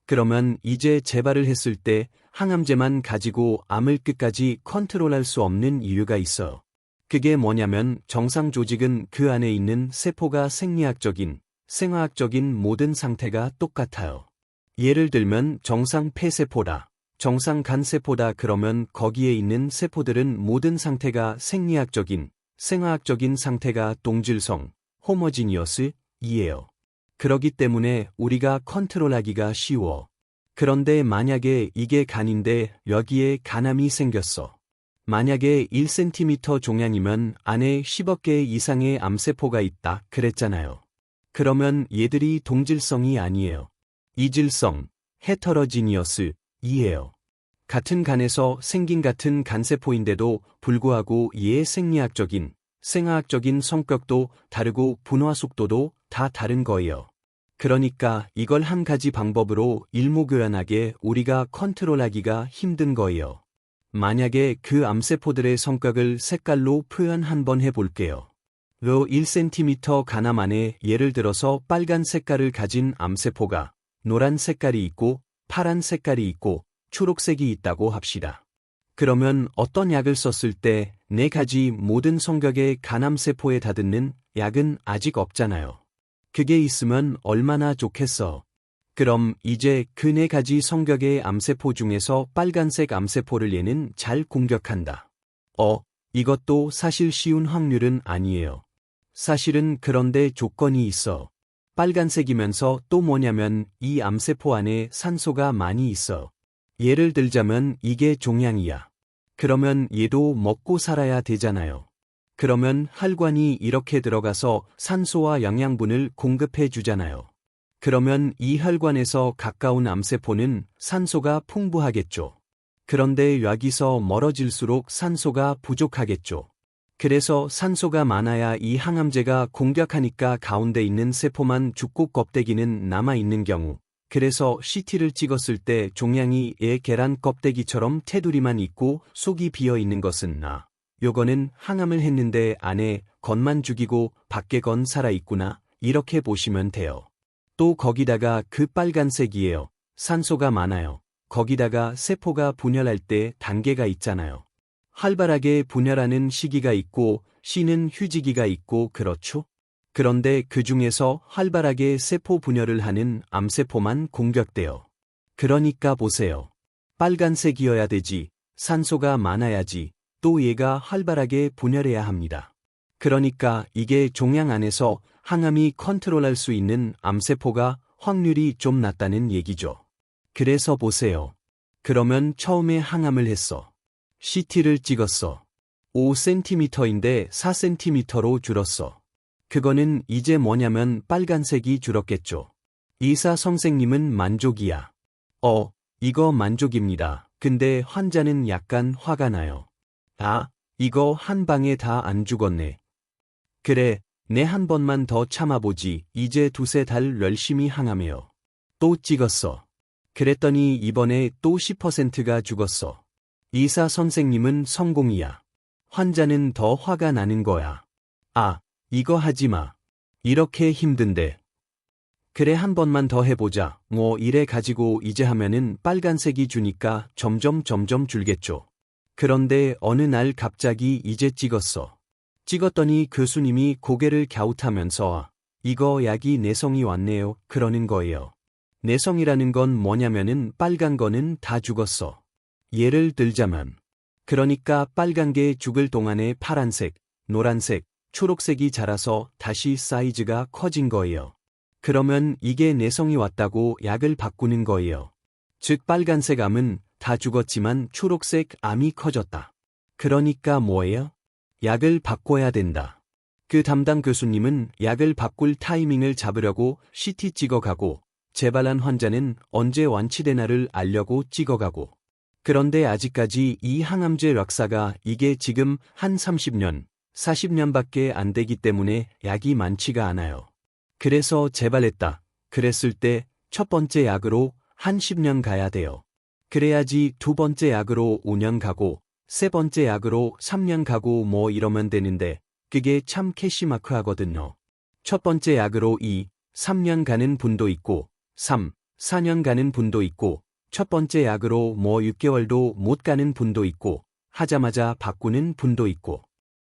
그러면 이제 재발을 했을 때 항암제만 가지고 암을 끝까지 컨트롤할 수 없는 이유가 있어요. 그게 뭐냐면 정상 조직은 그 안에 있는 세포가 생리학적인, 생화학적인 모든 상태가 똑같아요. 예를 들면 정상 폐세포다, 정상 간세포다 그러면 거기에 있는 세포들은 모든 상태가 생리학적인, 생화학적인 상태가 동질성, 호모지니어스, 이에요. 그러기 때문에 우리가 컨트롤하기가 쉬워. 그런데 만약에 이게 간인데 여기에 간암이 생겼어. 만약에 1cm 종양이면 안에 10억 개 이상의 암세포가 있다 그랬잖아요. 그러면 얘들이 동질성이 아니에요. 이질성, 헤터러지니어스, 이에요. 같은 간에서 생긴 같은 간세포인데도 불구하고 얘의 생리학적인, 생화학적인 성격도 다르고 분화 속도도 다 다른 거예요. 그러니까 이걸 한 가지 방법으로 일목요연하게 우리가 컨트롤하기가 힘든 거예요. 만약에 그 암세포들의 성격을 색깔로 표현 한번 해볼게요. 1cm 간암 안에 예를 들어서 빨간 색깔을 가진 암세포가 노란 색깔이 있고 파란 색깔이 있고 초록색이 있다고 합시다. 그러면 어떤 약을 썼을 때 4가지 모든 성격의 간암세포에 다듬는 약은 아직 없잖아요. 그게 있으면 얼마나 좋겠어. 그럼 이제 그 4가지 성격의 암세포 중에서 빨간색 암세포를 얘는 잘 공격한다. 이것도 사실 쉬운 확률은 아니에요. 사실은 그런데 조건이 있어. 빨간색이면서 또 뭐냐면 이 암세포 안에 산소가 많이 있어. 예를 들자면 이게 종양이야. 그러면 얘도 먹고 살아야 되잖아요. 그러면 혈관이 이렇게 들어가서 산소와 영양분을 공급해 주잖아요. 그러면 이 혈관에서 가까운 암세포는 산소가 풍부하겠죠. 그런데 여기서 멀어질수록 산소가 부족하겠죠. 그래서 산소가 많아야 이 항암제가 공격하니까 가운데 있는 세포만 죽고 껍데기는 남아있는 경우, 그래서 CT를 찍었을 때 종양이 계란 껍데기처럼 테두리만 있고 속이 비어있는 것은 요거는 항암을 했는데 안에 겉만 죽이고 밖에 건 살아있구나, 이렇게 보시면 돼요. 또 거기다가 그 빨간색이에요. 산소가 많아요. 거기다가 세포가 분열할 때 단계가 있잖아요. 활발하게 분열하는 시기가 있고 쉬는 휴지기가 있고 그렇죠? 그런데 그 중에서 활발하게 세포 분열을 하는 암세포만 공격돼요. 그러니까 보세요. 빨간색이어야 되지, 산소가 많아야지, 또 얘가 활발하게 분열해야 합니다. 그러니까 이게 종양 안에서 항암이 컨트롤할 수 있는 암세포가 확률이 좀 낮다는 얘기죠. 그래서 보세요. 그러면 처음에 항암을 했어. CT를 찍었어. 5cm인데 4cm로 줄었어. 그거는 이제 뭐냐면 빨간색이 줄었겠죠. 의사 선생님은 만족이야. 이거 만족입니다. 근데 환자는 약간 화가 나요. 이거 한 방에 다 안 죽었네. 그래, 내 한 번만 더 참아보지. 이제 두세 달 열심히 항암해요. 또 찍었어. 그랬더니 이번에 또 10%가 죽었어. 의사 선생님은 성공이야. 환자는 더 화가 나는 거야. 이거 하지 마. 이렇게 힘든데. 그래, 한 번만 더 해보자. 이래 가지고 이제 하면은 빨간색이 주니까 점점 줄겠죠. 그런데 어느 날 갑자기 이제 찍었어. 찍었더니 교수님이 고개를 갸웃하면서 이거 약이 내성이 왔네요, 그러는 거예요. 내성이라는 건 뭐냐면은 빨간 거는 다 죽었어. 예를 들자면, 그러니까 빨간 게 죽을 동안에 파란색, 노란색, 초록색이 자라서 다시 사이즈가 커진 거예요. 그러면 이게 내성이 왔다고 약을 바꾸는 거예요. 즉 빨간색 암은 다 죽었지만 초록색 암이 커졌다. 그러니까 뭐예요? 약을 바꿔야 된다. 그 담당 교수님은 약을 바꿀 타이밍을 잡으려고 CT 찍어가고, 재발한 환자는 언제 완치되나를 알려고 찍어가고. 그런데 아직까지 이 항암제 역사가 이게 지금 한 30년, 40년밖에 안 되기 때문에 약이 많지가 않아요. 그래서 재발했다. 그랬을 때 첫 번째 약으로 한 10년 가야 돼요. 그래야지 두 번째 약으로 5년 가고, 세 번째 약으로 3년 가고 이러면 되는데, 그게 참 캐시마크 하거든요. 첫 번째 약으로 2, 3년 가는 분도 있고, 3, 4년 가는 분도 있고, 첫 번째 약으로 6개월도 못 가는 분도 있고, 하자마자 바꾸는 분도 있고.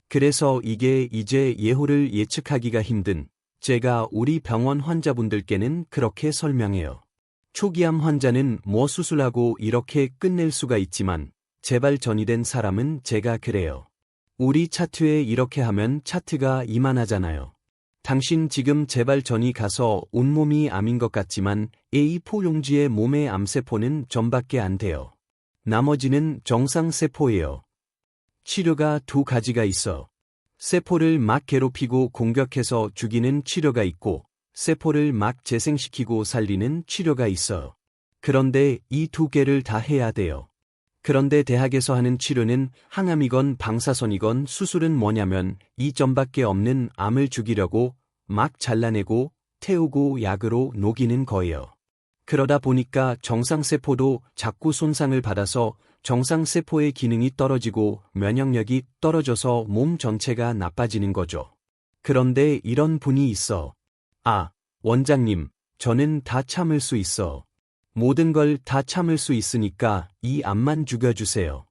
그래서 이게 이제 예후를 예측하기가 힘든, 제가 우리 병원 환자분들께는 그렇게 설명해요. 초기암 환자는 수술하고 이렇게 끝낼 수가 있지만, 재발 전이 된 사람은 제가 그래요. 우리 차트에 이렇게 하면 차트가 이만하잖아요. 당신 지금 재발 전이 가서 온몸이 암인 것 같지만 A4 용지의 몸의 암세포는 전밖에 안 돼요. 나머지는 정상세포예요. 치료가 두 가지가 있어. 세포를 막 괴롭히고 공격해서 죽이는 치료가 있고, 세포를 막 재생시키고 살리는 치료가 있어요. 그런데 이 두 개를 다 해야 돼요. 그런데 대학에서 하는 치료는 항암이건 방사선이건 수술은 뭐냐면 이 점밖에 없는 암을 죽이려고 막 잘라내고 태우고 약으로 녹이는 거예요. 그러다 보니까 정상세포도 자꾸 손상을 받아서 정상세포의 기능이 떨어지고 면역력이 떨어져서 몸 전체가 나빠지는 거죠. 그런데 이런 분이 있어. 원장님, 저는 다 참을 수 있어. 모든 걸 다 참을 수 있으니까 이 암만 죽여주세요.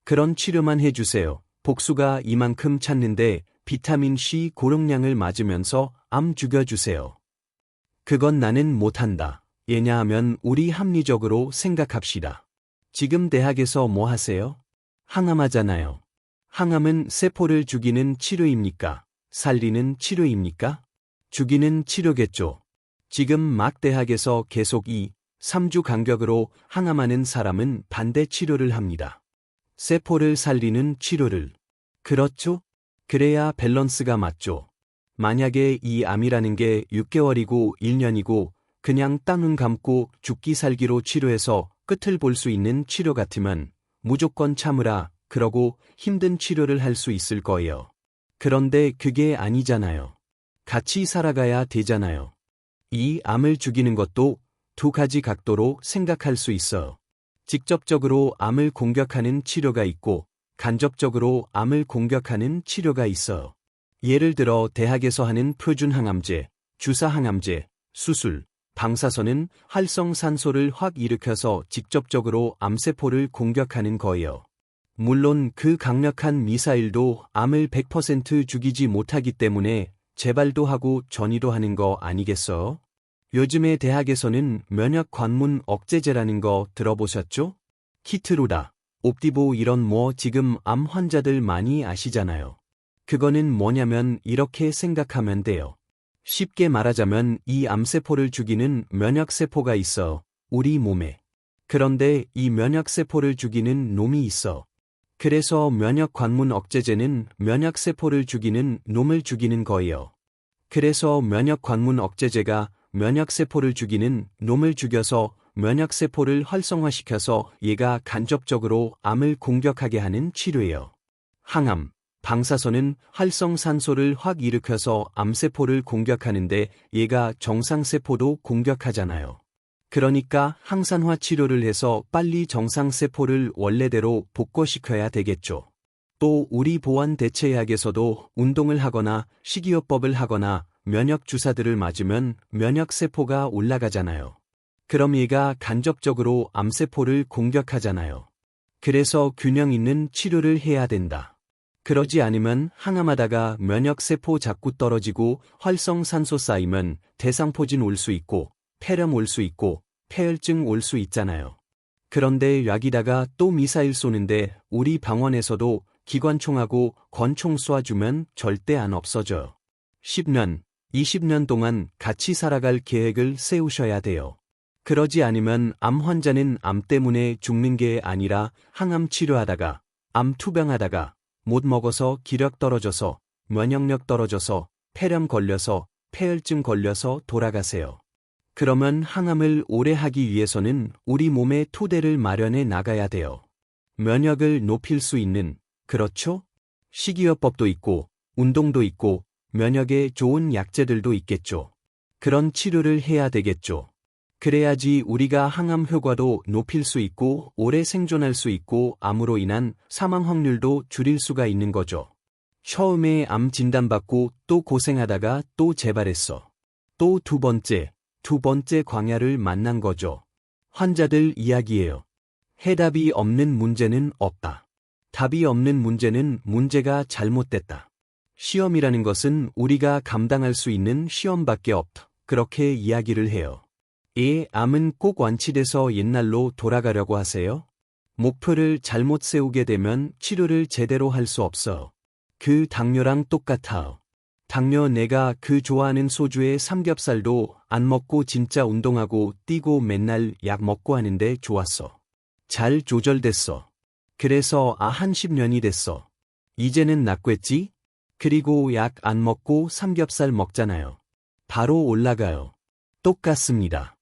그런 치료만 해주세요. 복수가 이만큼 찼는데 비타민C 고용량을 맞으면서 암 죽여주세요. 그건 나는 못한다. 왜냐하면 우리 합리적으로 생각합시다. 지금 대학에서 뭐 하세요? 항암하잖아요. 항암은 세포를 죽이는 치료입니까? 살리는 치료입니까? 죽이는 치료겠죠. 지금 막 대학에서 계속 2, 3주 간격으로 항암하는 사람은 반대 치료를 합니다. 세포를 살리는 치료를. 그렇죠? 그래야 밸런스가 맞죠. 만약에 이 암이라는 게 6개월이고 1년이고 그냥 딱 눈 감고 죽기 살기로 치료해서 끝을 볼 수 있는 치료 같으면 무조건 참으라 그러고 힘든 치료를 할 수 있을 거예요. 그런데 그게 아니잖아요. 같이 살아가야 되잖아요. 이 암을 죽이는 것도 두 가지 각도로 생각할 수 있어요. 직접적으로 암을 공격하는 치료가 있고 간접적으로 암을 공격하는 치료가 있어요. 예를 들어 대학에서 하는 표준항암제, 주사항암제, 수술, 방사선은 활성산소를 확 일으켜서 직접적으로 암세포를 공격하는 거예요. 물론 그 강력한 미사일도 암을 100% 죽이지 못하기 때문에 재발도 하고 전이도 하는 거 아니겠어요? 요즘에 대학에서는 면역 관문 억제제라는 거 들어보셨죠? 키트루다, 옵디보 이런 지금 암 환자들 많이 아시잖아요. 그거는 뭐냐면 이렇게 생각하면 돼요. 쉽게 말하자면 이 암세포를 죽이는 면역세포가 있어, 우리 몸에. 그런데 이 면역세포를 죽이는 놈이 있어. 그래서 면역 관문 억제제는 면역세포를 죽이는 놈을 죽이는 거예요. 그래서 면역 관문 억제제가 면역세포를 죽이는 놈을 죽여서 면역세포를 활성화시켜서 얘가 간접적으로 암을 공격하게 하는 치료예요. 항암, 방사선은 활성산소를 확 일으켜서 암세포를 공격하는데 얘가 정상세포도 공격하잖아요. 그러니까 항산화 치료를 해서 빨리 정상세포를 원래대로 복구시켜야 되겠죠. 또 우리 보완대체약에서도 운동을 하거나 식이요법을 하거나 면역주사들을 맞으면 면역세포가 올라가잖아요. 그럼 얘가 간접적으로 암세포를 공격하잖아요. 그래서 균형 있는 치료를 해야 된다. 그러지 않으면 항암하다가 면역세포 자꾸 떨어지고 활성산소 쌓이면 대상포진 올 수 있고 폐렴 올 수 있고 폐혈증 올 수 있잖아요. 그런데 약이다가 또 미사일 쏘는데 우리 병원에서도 기관총하고 권총 쏴주면 절대 안 없어져요. 10년, 20년 동안 같이 살아갈 계획을 세우셔야 돼요. 그러지 않으면 암 환자는 암 때문에 죽는 게 아니라 항암 치료하다가, 암 투병하다가, 못 먹어서 기력 떨어져서, 면역력 떨어져서, 폐렴 걸려서, 폐혈증 걸려서 돌아가세요. 그러면 항암을 오래 하기 위해서는 우리 몸의 토대를 마련해 나가야 돼요. 면역을 높일 수 있는, 그렇죠? 식이요법도 있고, 운동도 있고, 면역에 좋은 약재들도 있겠죠. 그런 치료를 해야 되겠죠. 그래야지 우리가 항암 효과도 높일 수 있고 오래 생존할 수 있고 암으로 인한 사망 확률도 줄일 수가 있는 거죠. 처음에 암 진단받고 또 고생하다가 또 재발했어. 또 두 번째 광야를 만난 거죠. 환자들 이야기예요. 해답이 없는 문제는 없다. 답이 없는 문제는 문제가 잘못됐다. 시험이라는 것은 우리가 감당할 수 있는 시험밖에 없다. 그렇게 이야기를 해요. 암은 꼭 완치돼서 옛날로 돌아가려고 하세요? 목표를 잘못 세우게 되면 치료를 제대로 할 수 없어. 그 당뇨랑 똑같아. 당뇨 내가 그 좋아하는 소주에 삼겹살도 안 먹고 진짜 운동하고 뛰고 맨날 약 먹고 하는데 좋았어. 잘 조절됐어. 그래서 한 10년이 됐어. 이제는 낫겠지? 그리고 약 안 먹고 삼겹살 먹잖아요. 바로 올라가요. 똑같습니다.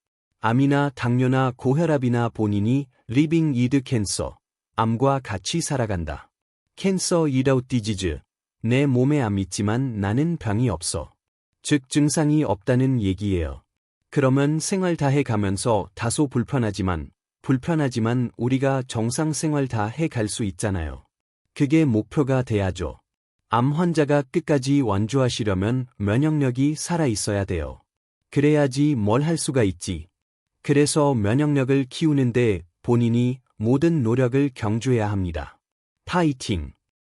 암이나 당뇨나 고혈압이나 본인이 living with cancer, 암과 같이 살아간다. cancer without disease, 내 몸에 암 있지만 나는 병이 없어. 즉 증상이 없다는 얘기예요. 그러면 생활 다 해가면서 다소 불편하지만 우리가 정상 생활 다 해갈 수 있잖아요. 그게 목표가 돼야죠. 암 환자가 끝까지 완주하시려면 면역력이 살아있어야 돼요. 그래야지 뭘 할 수가 있지. 그래서 면역력을 키우는데 본인이 모든 노력을 경주해야 합니다. 파이팅!